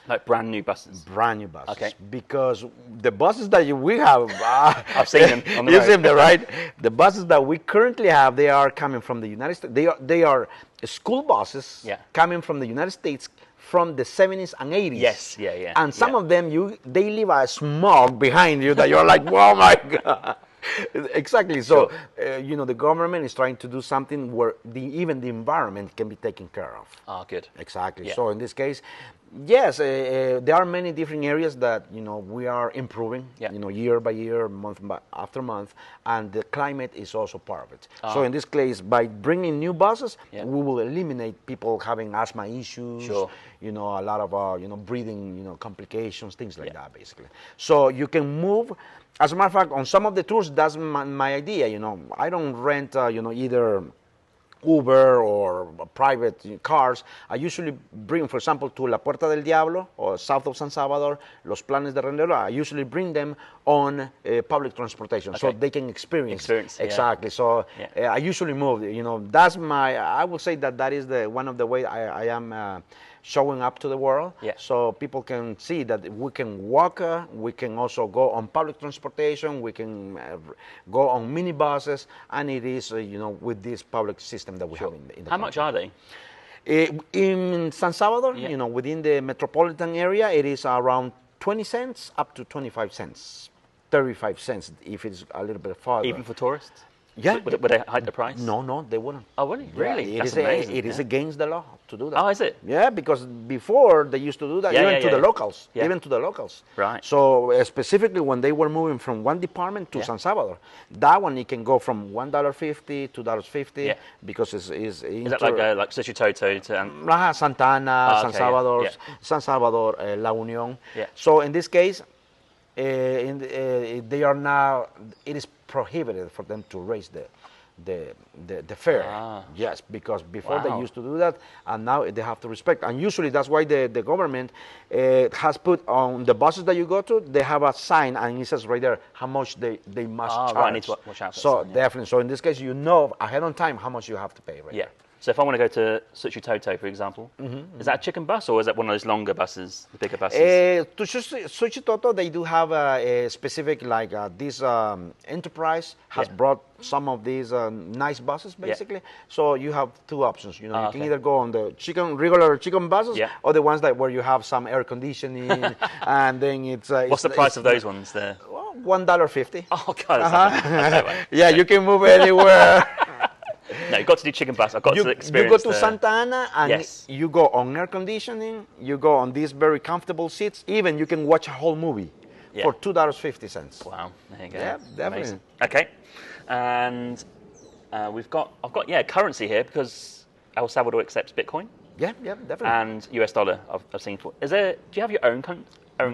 Like brand new buses? Brand new buses. Okay. Because the buses that we have... I've seen them on the road. You've seen them, right? The buses that we currently have, they are coming from the United States. They are school buses coming from the United States from the 70s and 80s. Yes, yeah. And some of them, they leave a smog behind you that you're like, whoa, my God. Exactly. So, the government is trying to do something where even the environment can be taken care of. Ah, good. Exactly. Yeah. So in this case, yes, there are many different areas that we are improving. Yeah. Year by year, month after month, and the climate is also part of it. Ah. So in this case, by bringing new buses, Yeah. we will eliminate people having asthma issues. Sure. A lot of breathing complications, things like that, basically. So you can move. As a matter of fact, on some of the tours, that's my idea. I don't rent either Uber or private cars. I usually bring, for example, to La Puerta del Diablo or south of San Salvador, Los Planes de Rendero. I usually bring them on public transportation so they can experience. Exactly. So I usually move. That's I would say that is one of the way I am showing up to the world. Yeah. So people can see that we can walk, we can also go on public transportation, we can go on minibuses, and it is, with this public system that we have in the How country. much are they? In San Salvador, within the metropolitan area, it is around 20 cents up to 25 cents, 35 cents if it's a little bit farther. Even for tourists? Yeah. Would they hike the price? No, they wouldn't. Oh, really? Really? Yeah, That's amazing. It is against the law to do that. Oh, is it? Yeah, because before they used to do that, even to the locals. Yeah. Even to the locals. Right. So specifically when they were moving from one department to San Salvador, that one it can go from $1.50, $2.50, because it's Is that like Suchitoto to... Santa Ana, San Salvador, San Salvador, La Unión. Yeah. So in this case, they are now. It is prohibited for them to raise the fare. Ah. Yes, because before they used to do that, and now they have to respect. And usually that's why the government has put on the buses that you go to, they have a sign, and it says right there how much they must charge. Right, I need to watch out for So that sign, definitely. So in this case, ahead of time how much you have to pay. Right. Yeah. So if I want to go to Suchitoto, for example, is that a chicken bus or is that one of those longer buses, the bigger buses? To Suchitoto, they do have a specific, this enterprise has brought some of these nice buses, basically. So you have two options. You can either go on the regular chicken buses, or the ones where you have some air conditioning, and then it's. What's the price of those ones there? Well, $1.50. Oh God! Yeah, you can move anywhere. No, you've got to do chicken bus. I've got to experience. You go to Santa Ana and you go on air conditioning. You go on these very comfortable seats. Even you can watch a whole movie for $2.50. Wow, there you go. Yeah, definitely. Amazing. Okay, and I've got currency here because El Salvador accepts Bitcoin. Yeah, definitely. And US dollar. I've seen. Do you have your own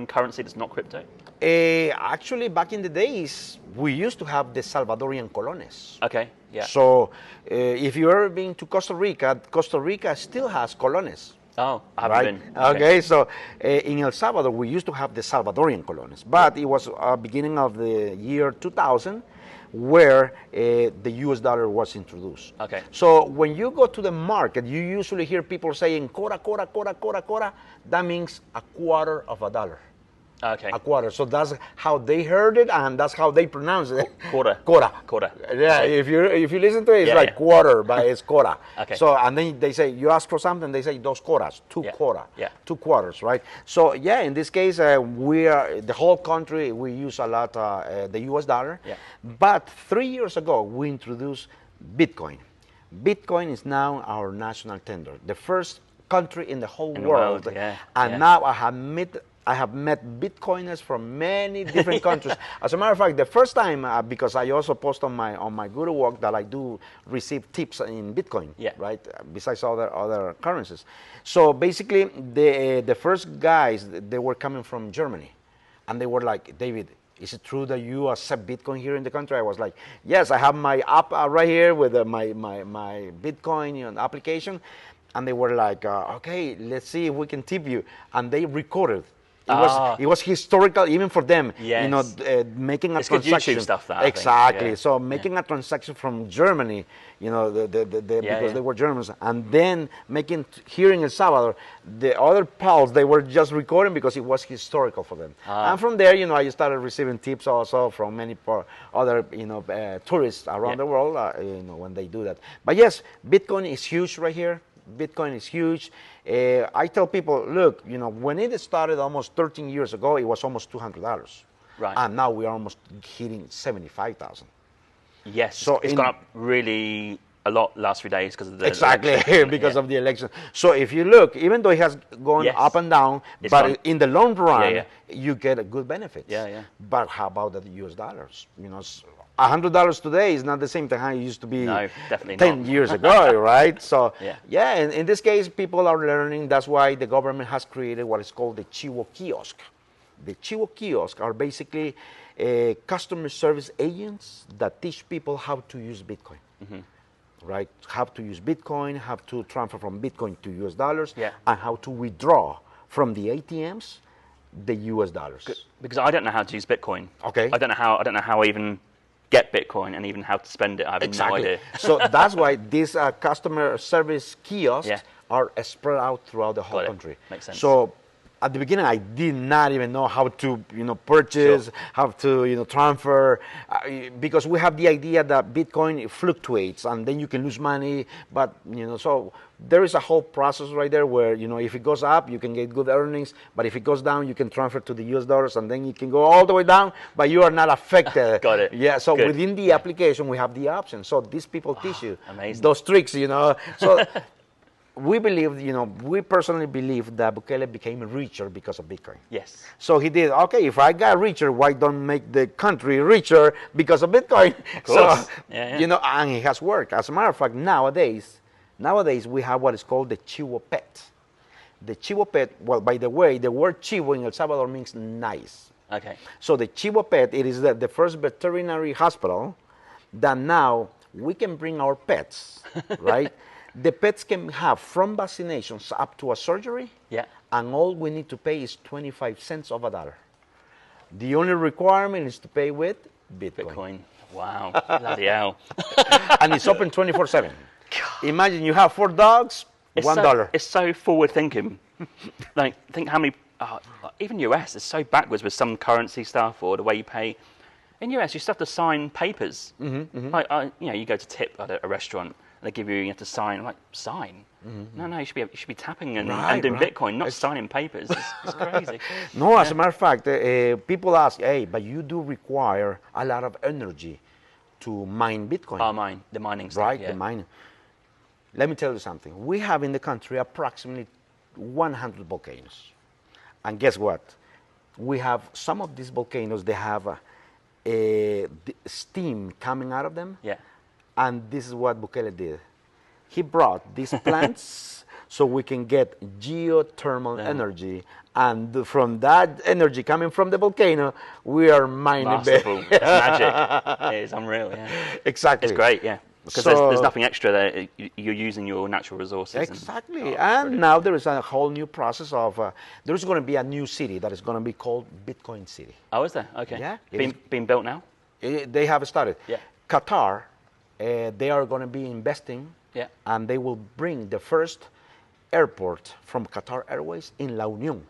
currency that's not crypto? Actually, back in the days, we used to have the Salvadorian colones. Okay, yeah. So, if you've ever been to Costa Rica still has colones. Oh, I haven't been. Okay, so in El Salvador, we used to have the Salvadorian colones, but it was beginning of the year 2000 where the US dollar was introduced. Okay. So when you go to the market, you usually hear people saying, "Cora, cora, cora, cora, cora." That means a quarter of a dollar. Okay. A quarter. So that's how they heard it, and that's how they pronounce it. Quarter. Quarter. Yeah. If you listen to it, it's quarter, but it's quarter. Okay. So and then they say you ask for something, they say dos quarters, quarter. Yeah. 2 quarters, right? So in this case, we are the whole country. We use a lot the U.S. dollar. Yeah. But 3 years ago, we introduced Bitcoin. Bitcoin is now our national tender. The first country in the whole world. And now I have met Bitcoiners from many different countries. As a matter of fact, the first time, because I also post on my Guru Walk that I do receive tips in Bitcoin, right? Besides other currencies. So basically, the first guys, they were coming from Germany, and they were like, "David, is it true that you accept Bitcoin here in the country?" I was like, "Yes, I have my app right here with my Bitcoin application." And they were like, "Okay, let's see if we can tip you." And they recorded. It was historical even for them, making a transaction. Good YouTube stuff, that exactly. So making a transaction from Germany, because they were Germans, and then here in El Salvador, the other pals they were just recording because it was historical for them. And from there, I started receiving tips also from many other tourists around the world, when they do that. But yes, Bitcoin is huge right here. Bitcoin is huge. I tell people, look, when it started almost 13 years ago, it was almost $200. Right. And now we are almost hitting 75,000. Yes. So it's gone up really a lot last few days because of the exactly election. because of the election. So if you look, even though it has gone Yes. up and down, It's but gone. in the long run, Yeah. you get a good benefits. Yeah. But how about the US dollars? You know, $100 today is not the same thing how it used to be No, definitely 10 not. years ago, right? So Yeah. and in this case, people are learning. That's why the government has created what is called the Chivo kiosk. The Chivo kiosk are basically customer service agents that teach people how to use Bitcoin. Right? How to use Bitcoin, how to transfer from Bitcoin to US dollars, and how to withdraw from the ATMs the US dollars. Because I don't know how to use Bitcoin. Okay. I don't know how I even get Bitcoin and even how to spend it. I have no idea. So that's why these customer service kiosks are spread out throughout the whole country. Makes sense. So at the beginning, I did not even know how to, purchase, how to, transfer, because we have the idea that Bitcoin fluctuates and then you can lose money. But, so there is a whole process right there where, if it goes up, you can get good earnings. But if it goes down, you can transfer to the US dollars and then you can go all the way down, but you are not affected. Got it. Yeah. So Good. within the application, we have the option. So these people teach you amazing. those tricks, So we believe, we personally believe that Bukele became richer because of Bitcoin. Yes. So he did, okay, if I got richer, why don't make the country richer because of Bitcoin? Of course. So, yeah. and it has worked. As a matter of fact, nowadays we have what is called the Chivo Pet. The Chivo Pet, well, by the way, the word Chivo in El Salvador means nice. Okay. So the Chivo Pet, it is the first veterinary hospital that now we can bring our pets, right? The pets can have from vaccinations up to a surgery, and all we need to pay is 25 cents of a dollar. The only requirement is to pay with Bitcoin. Wow, bloody hell. And it's open 24/7. Imagine you have 4 dogs, $1. It's so forward thinking. Like, think how many, even US is so backwards with some currency stuff or the way you pay. In US, you still have to sign papers. Like, you go to tip at a restaurant. They give you have to sign. I'm like, sign? No, you should be tapping and doing Bitcoin, not signing papers. It's crazy. No, as a matter of fact, people ask, hey, but you do require a lot of energy to mine Bitcoin. The mining stuff. Right, the mining. Let me tell you something. We have in the country approximately 100 volcanoes. And guess what? We have some of these volcanoes, they have steam coming out of them. Yeah. And this is what Bukele did. He brought these plants so we can get geothermal energy. And from that energy coming from the volcano, we are mining. Masterful. It's magic. It is unreal, yeah. Exactly. It's great, yeah. Because there's nothing extra there. You're using your natural resources. Exactly. And now there is a whole new process of, there's going to be a new city that is going to be called Bitcoin City. Oh, is there? Okay. Yeah. Being built now? They have started. Yeah. Qatar, they are going to be investing, and they will bring the first airport from Qatar Airways in La Unión.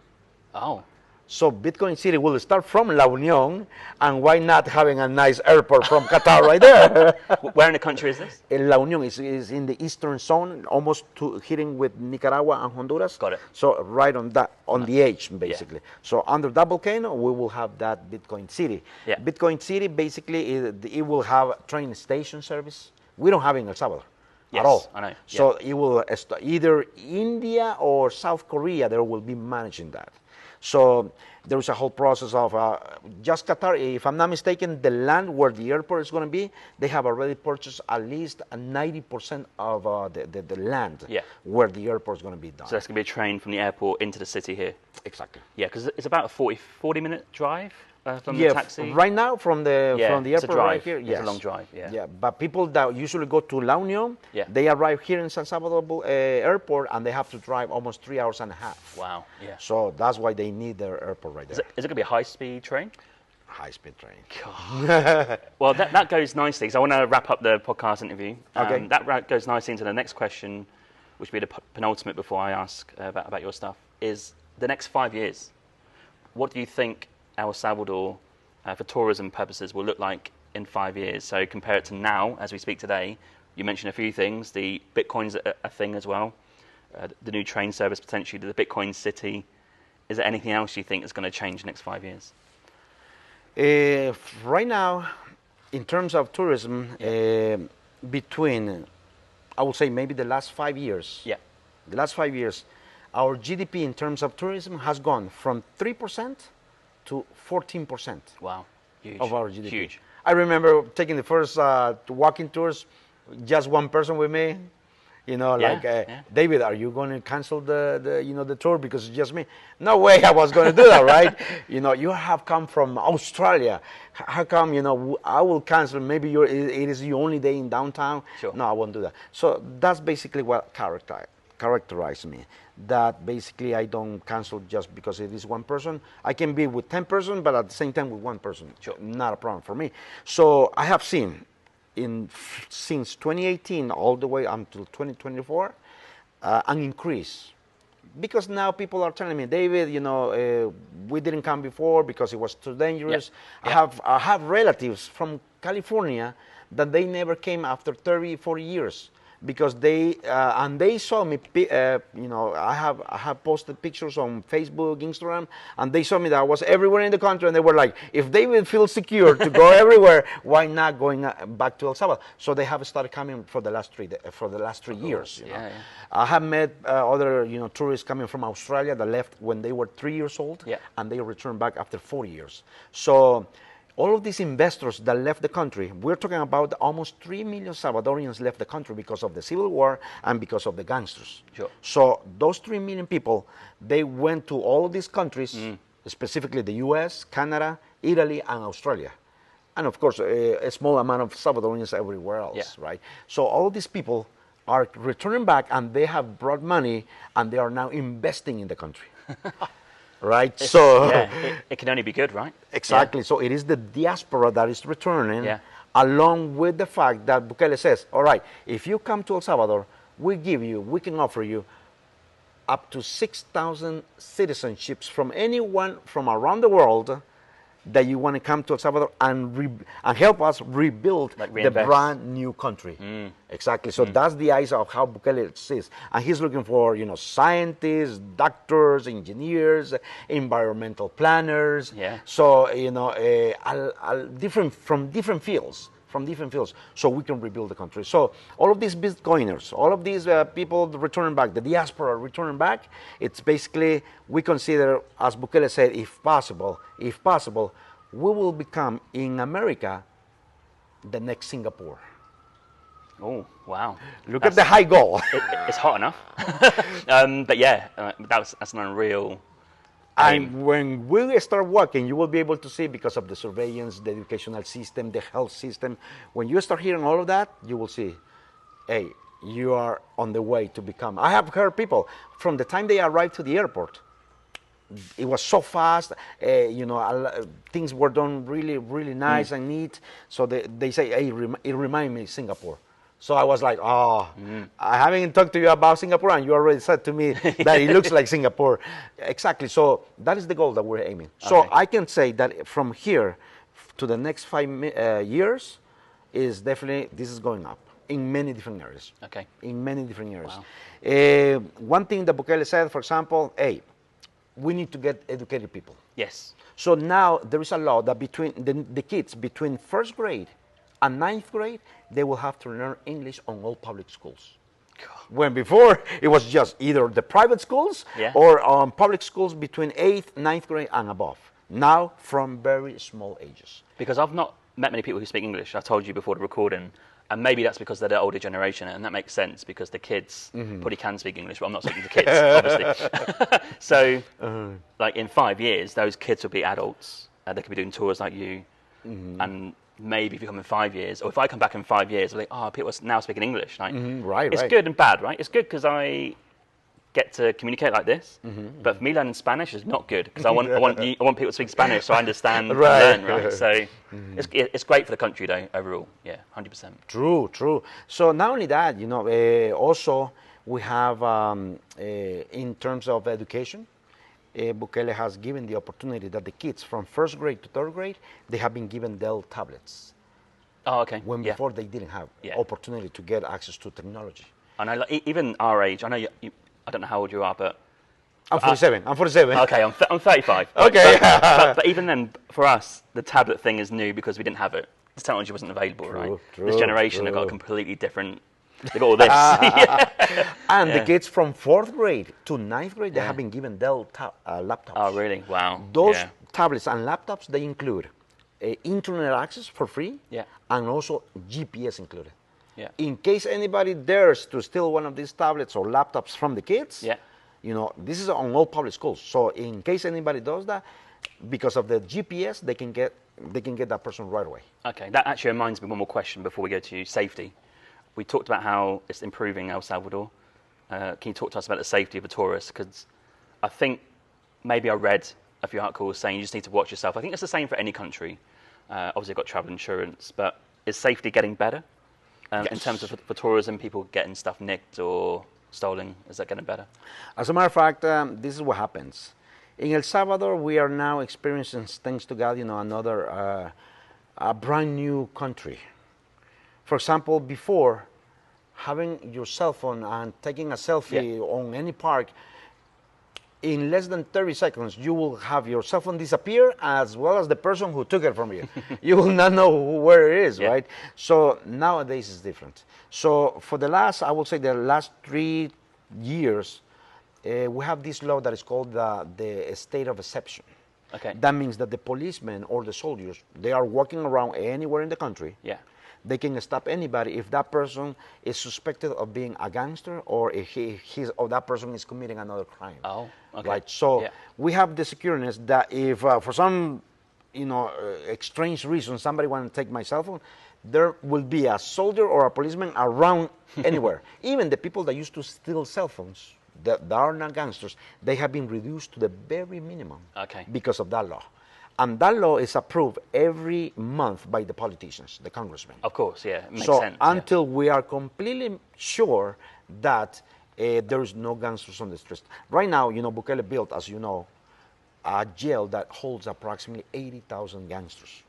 Oh. So Bitcoin City will start from La Unión, and why not having a nice airport from Qatar right there? Where in the country is this? La Unión is in the eastern zone, almost hitting with Nicaragua and Honduras. Got it. So right on the edge, basically. Yeah. So under that volcano, we will have that Bitcoin City. Yeah. Bitcoin City, basically, it will have train station service. We don't have it in El Salvador. At all. I know. Yeah. So it will either India or South Korea, they will be managing that. So there is a whole process of just Qatar. If I'm not mistaken, the land where the airport is going to be, they have already purchased at least 90% of the land where the airport is going to be done. So that's going to be a train from the airport into the city here? Exactly. Yeah, because it's about a 40-minute drive from the taxi? Right now from the airport right here. Yes. It's a long drive, Yeah, but people that usually go to La Unión, they arrive here in San Salvador airport and they have to drive almost 3 hours and a half. Wow, yeah. So that's why they need their airport right there. Is it going to be a high-speed train? High-speed train. Well, that goes nicely, because I want to wrap up the podcast interview. Okay. That goes nicely into the next question, which will be the penultimate before I ask about your stuff, is the next 5 years. What do you think El Salvador, for tourism purposes, will look like in 5 years? So compare it to now, as we speak today. You mentioned a few things. The Bitcoin's a thing as well. The new train service potentially, the Bitcoin City. Is there anything else you think is going to change in the next 5 years? Right now, in terms of tourism, between, I would say maybe the last 5 years, the last 5 years, our GDP in terms of tourism has gone from 3% to 14%. Wow, huge. Of our GDP. Huge. I remember taking the first walking tours, just one person with me. David, are you going to cancel the tour because it's just me? No way I was going to do that, right? You have come from Australia. How come, I will cancel, maybe it is your only day in downtown? Sure. No, I won't do that. So that's basically what characterized me. That basically I don't cancel just because it is one person. I can be with 10 persons, but at the same time with one person. Sure. Not a problem for me. So I have seen since 2018 all the way until 2024 an increase, because now people are telling me, David, we didn't come before because it was too dangerous. I have relatives from California that they never came after 30, 40 years. Because they saw me, I have posted pictures on Facebook, Instagram, and they saw me that I was everywhere in the country, and they were like, if they will feel secure to go everywhere, why not going back to El Salvador? So they have started coming for the last 3 years. I have met other tourists coming from Australia that left when they were 3 years old, and they returned back after 4 years. So all of these investors that left the country, we're talking about almost 3 million Salvadorians left the country because of the civil war and because of the gangsters. Sure. So those 3 million people, they went to all of these countries, specifically the US, Canada, Italy, and Australia. And of course, a small amount of Salvadorians everywhere else, right? So all of these people are returning back, and they have brought money, and they are now investing in the country. Right, it can only be good, right? Exactly. So it is the diaspora that is returning, along with the fact that Bukele says, all right, if you come to El Salvador, we can offer you up to 6,000 citizenships from anyone from around the world that you want to come to El Salvador and help us rebuild the brand new country. Exactly. So that's the eyes of how Bukele sees. And he's looking for, scientists, doctors, engineers, environmental planners. So, from different fields. So we can rebuild the country. So all of these Bitcoiners, all of these people returning back, the diaspora returning back, it's basically, we consider, as Bukele said, if possible, we will become, in America, the next Singapore. Oh, wow. Look at the high goal. It's hot enough. But that's an unreal... And when we start walking, you will be able to see, because of the surveillance, the educational system, the health system, when you start hearing all of that, you will see, hey, you are on the way to become. I have heard people, from the time they arrived to the airport, it was so fast, things were done really, really nice and neat. So they say, hey, it reminds me of Singapore. So I was like, I haven't talked to you about Singapore, and you already said to me that it looks like Singapore. Exactly. So that is the goal that we're aiming. So I can say that from here to the next 5 years is definitely, this is going up in many different areas. Okay. In many different areas. Wow. One thing that Bukele said, for example, we need to get educated people. Yes. So now there is a law that between the kids between first grade and 9th grade, they will have to learn English on all public schools. When before, it was just either the private schools or on public schools between 8th, 9th grade and above. Now, from very small ages. Because I've not met many people who speak English. I told you before the recording. And maybe that's because they're the older generation, and that makes sense because the kids probably can speak English, but I'm not speaking to kids, obviously. So, like in 5 years, those kids will be adults. They could be doing tours like you, and maybe if you come in 5 years, or if I come back in 5 years, I'll be like, people are now speaking English. Like, it's good and bad, right? It's good because I get to communicate like this, but for me learning Spanish is not good because I want people to speak Spanish so I understand and learn, right? So it's great for the country though, overall. Yeah, 100%. True. So not only that, also we have in terms of education, Bukele has given the opportunity that the kids from first grade to third grade, they have been given Dell tablets. Oh, okay. When before they didn't have opportunity to get access to technology. And even our age, I know I don't know how old you are, but I'm 47. I'm 47. Okay, I'm 35. Okay. But even then, for us, the tablet thing is new because we didn't have it. This technology wasn't available, right? This generation have got a completely different. They've got all this. And the kids from 4th grade to 9th grade, they have been given Dell laptops. Oh, really? Wow. Those tablets and laptops, they include internet access for free, and also GPS included. Yeah. In case anybody dares to steal one of these tablets or laptops from the kids, this is on all public schools. So in case anybody does that, because of the GPS, they can get that person right away. Okay, that actually reminds me of one more question before we go to safety. We talked about how it's improving El Salvador. Can you talk to us about the safety of the tourists? Because I think maybe I read a few articles saying you just need to watch yourself. I think it's the same for any country. Obviously, you've got travel insurance, but is safety getting better in terms of for tourism, people getting stuff nicked or stolen? Is that getting better? As a matter of fact, this is what happens. In El Salvador, we are now experiencing, thanks to God, another a brand new country. For example, before, having your cell phone and taking a selfie on any park, in less than 30 seconds, you will have your cell phone disappear as well as the person who took it from you. You will not know where it is, right? So nowadays it's different. So for the last 3 years, we have this law that is called the state of exception. Okay. That means that the policemen or the soldiers, they are walking around anywhere in the country. Yeah. They can stop anybody if that person is suspected of being a gangster or if that person is committing another crime. Oh, okay. Right. So we have the secureness that if for some, strange reason somebody wants to take my cell phone, there will be a soldier or a policeman around anywhere. Even the people that used to steal cell phones, that are not gangsters, they have been reduced to the very minimum because of that law. And that law is approved every month by the politicians, the congressmen. Of course, yeah, it makes so sense. Until we are completely sure that there is no gangsters on the streets. Right now, Bukele built, as you know, a jail that holds approximately 80,000 gangsters.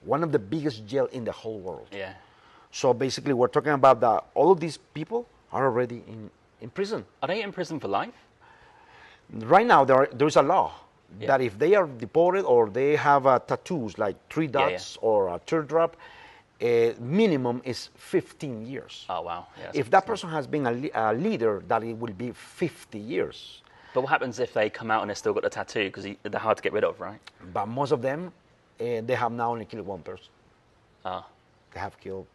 One of the biggest jail in the whole world. Yeah. So basically, we're talking about that all of these people are already in prison. Are they in prison for life? Right now, there is a law that if they are deported or they have tattoos like 3 dots or a teardrop, minimum is 15 years. Oh, wow. Yeah, if that person has been a leader, that it will be 50 years. But what happens if they come out and they've still got the tattoo? Because they're hard to get rid of, right? But most of them, they have now only killed one person. Ah. They have killed.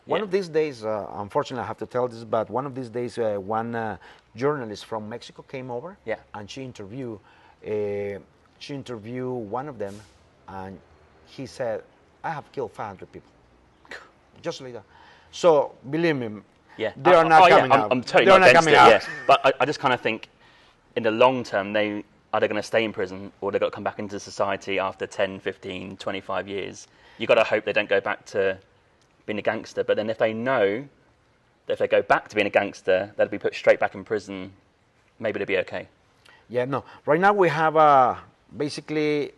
One of these days, unfortunately I have to tell this, but one of these days one journalist from Mexico came over and she interviewed one of them, and he said, I have killed 500 people. Just like that. So, believe me, they are not coming out. I'm totally not against it, But I just kind of think, in the long term, are they going to stay in prison, or they've got to come back into society after 10, 15, 25 years? You've got to hope they don't go back to being a gangster. But then if they know that if they go back to being a gangster, they'll be put straight back in prison, maybe they'll be okay. Yeah, no. Right now we have basically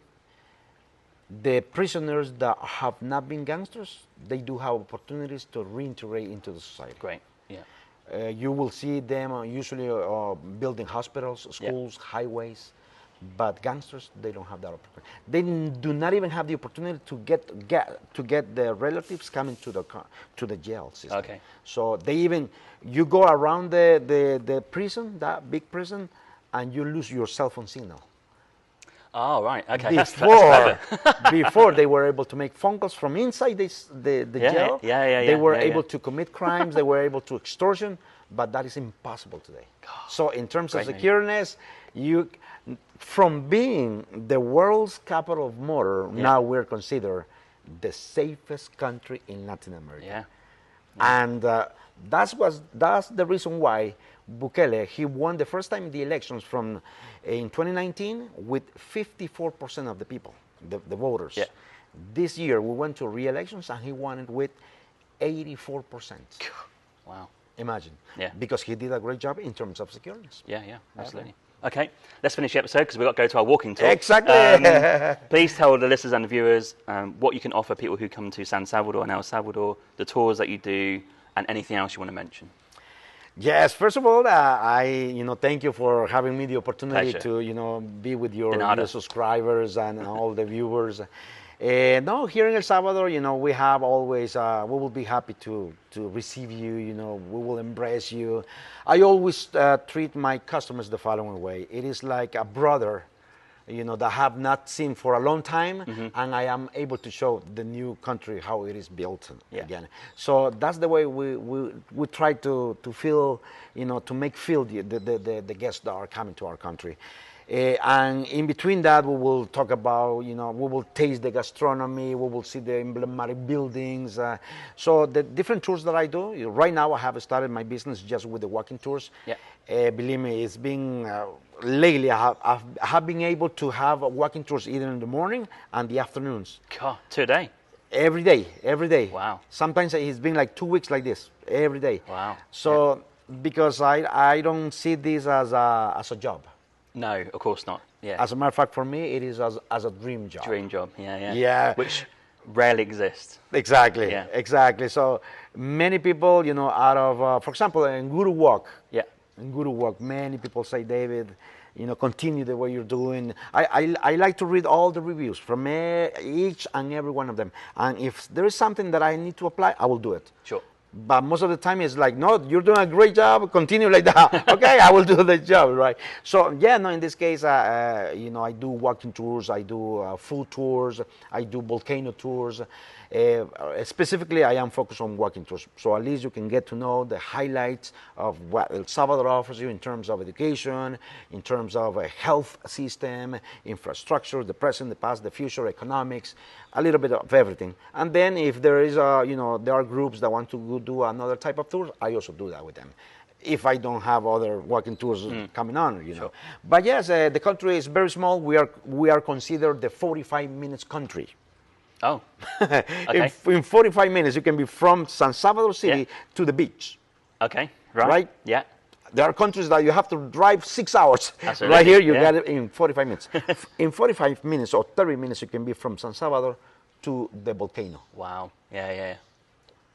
the prisoners that have not been gangsters, they do have opportunities to reintegrate into the society. Great, yeah. You will see them usually building hospitals, schools, highways, but gangsters, they don't have that opportunity. They do not even have the opportunity to get their relatives coming to the jail system. Okay. So you go around the prison, that big prison, and you lose your cell phone signal. Oh, right. Okay. Before they were able to make phone calls from inside the jail. They were able to commit crimes. They were able to extortion, but that is impossible today. So in terms of secureness, from being the world's capital of motor, now we're considered the safest country in Latin America. Yeah. And that's the reason why Bukele, he won the first time the elections in 2019 with 54% of the people, the voters. Yeah. This year we went to re-elections and he won it with 84%. Wow. Imagine. Yeah. Because he did a great job in terms of security. Yeah, absolutely. Okay, let's finish the episode because we've got to go to our walking tour. Exactly. Please tell the listeners and the viewers what you can offer people who come to San Salvador and El Salvador, the tours that you do, and anything else you want to mention. Yes, first of all, thank you for having me the opportunity Pleasure. to, be with your subscribers and all the viewers. No, here in El Salvador, we have always, we will be happy to receive you, we will embrace you. I always treat my customers the following way. It is like a brother, that I have not seen for a long time, and I am able to show the new country how it is built again. So that's the way we try to feel, to make feel the guests that are coming to our country. And in between that, we will talk about, we will taste the gastronomy, we will see the emblematic buildings. So the different tours that I do, right now I have started my business just with the walking tours. Believe me, it's been, lately I have been able to have walking tours either in the morning and the afternoons. God, 2 a day? Every day. Wow. Sometimes it's been like 2 weeks like this, every day. Wow. So, because I don't see this as a job. No, of course not. Yeah. As a matter of fact, for me, it is as a dream job. Dream job, yeah. Yeah. Which rarely exists. Exactly. Yeah. Exactly. So many people, out of, for example, in Guru Walk. Yeah. In Guru Walk, many people say, David, continue the way you're doing. I like to read all the reviews from each and every one of them. And if there is something that I need to apply, I will do it. Sure. But most of the time it's like, no, you're doing a great job, continue like that. Okay, I will do the job, right? So, in this case, I do walking tours, I do food tours, I do volcano tours. Specifically, I am focused on walking tours. So at least you can get to know the highlights of what El Salvador offers you in terms of education, in terms of a health system, infrastructure, the present, the past, the future, economics, a little bit of everything. And then if there is, there are groups that want to do another type of tours, I also do that with them. If I don't have other walking tours coming on, Sure. But yes, the country is very small. We are considered the 45 minutes country. Oh, okay. In 45 minutes, you can be from San Salvador City to the beach. Okay, right. Right? Yeah. There are countries that you have to drive 6 hours. Absolutely. Right here, you get it in 45 minutes. In 45 minutes or 30 minutes, you can be from San Salvador to the volcano. Wow. Yeah.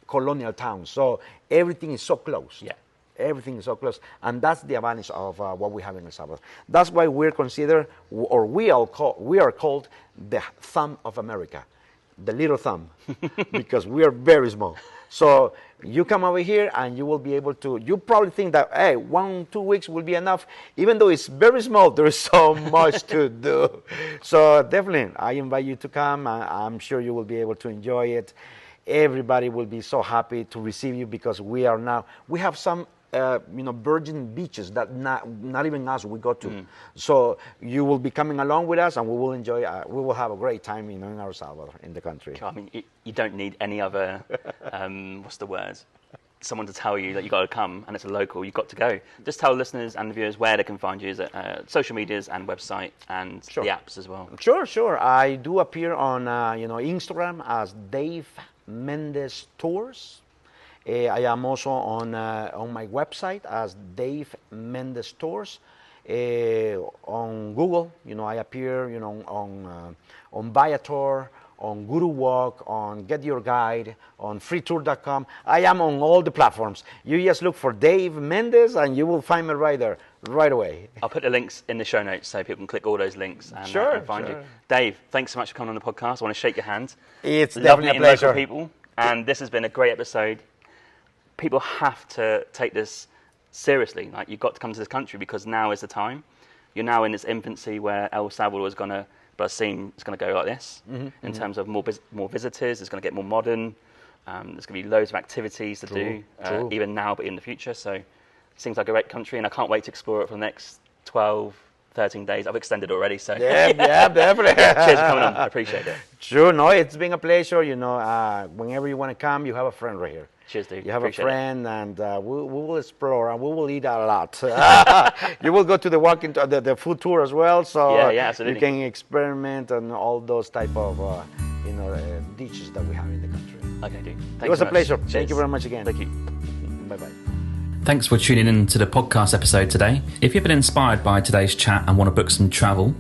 Colonial town. So everything is so close. Yeah. Everything is so close. And that's the advantage of what we have in El Salvador. That's why we're considered, or we are called the thumb of America. The little thumb, because we are very small. So you come over here and you will be able to, you probably think that, hey, 1-2 weeks will be enough. Even though it's very small, there is so much to do. So definitely, I invite you to come. I'm sure you will be able to enjoy it. Everybody will be so happy to receive you because we have some virgin beaches that not even us we go to. So you will be coming along with us, and we will enjoy. We will have a great time, in El Salvador, in the country. I mean, you don't need any other. What's the word? Someone to tell you that you got to come, and it's a local. You've got to go. Just tell listeners and the viewers where they can find you, social medias and website and the apps as well. Sure. I do appear on Instagram as Dave Mendez Tours. I am also on my website as Dave Mendez Tours. On Google, I appear, on Viator, on Guru Walk, on Get Your Guide, on freetour.com. I am on all the platforms. You just look for Dave Mendez and you will find me right there, right away. I'll put the links in the show notes so people can click all those links and find you. Dave, thanks so much for coming on the podcast. I want to shake your hand. It's definitely a pleasure. Local people. And this has been a great episode. People have to take this seriously. Like, you've got to come to this country because now is the time. You're now in its infancy where El Salvador is going to, but I assume it's going to go like this in terms of more visitors. It's going to get more modern. There's going to be loads of activities to do, even now, but in the future. So it seems like a great country, and I can't wait to explore it for the next 12, 13 days. I've extended already, so yeah, definitely. Cheers for coming on. I appreciate it. Sure, no, it's been a pleasure. Whenever you want to come, you have a friend right here. Cheers, dude. You have a friend, and we will explore, and we will eat a lot. You will go to the food tour as well, so absolutely. You can experiment on all those type of dishes that we have in the country. Okay, dude. Thanks it was so a pleasure. Cheers. Thank you very much again. Thank you. Bye-bye. Thanks for tuning in to the podcast episode today. If you've been inspired by today's chat and want to book some travel,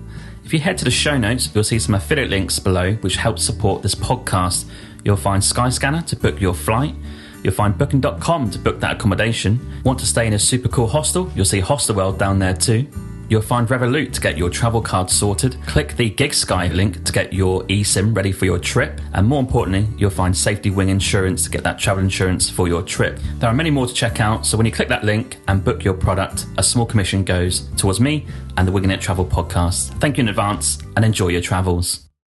if you head to the show notes, you'll see some affiliate links below which help support this podcast. You'll find Skyscanner to book your flight, you'll find booking.com to book that accommodation. Want to stay in a super cool hostel? You'll see Hostelworld down there too. You'll find Revolut to get your travel card sorted. Click the GigSky link to get your eSIM ready for your trip. And more importantly, you'll find Safety Wing Insurance to get that travel insurance for your trip. There are many more to check out, so when you click that link and book your product, a small commission goes towards me and the Winging It Travel podcast. Thank you in advance and enjoy your travels.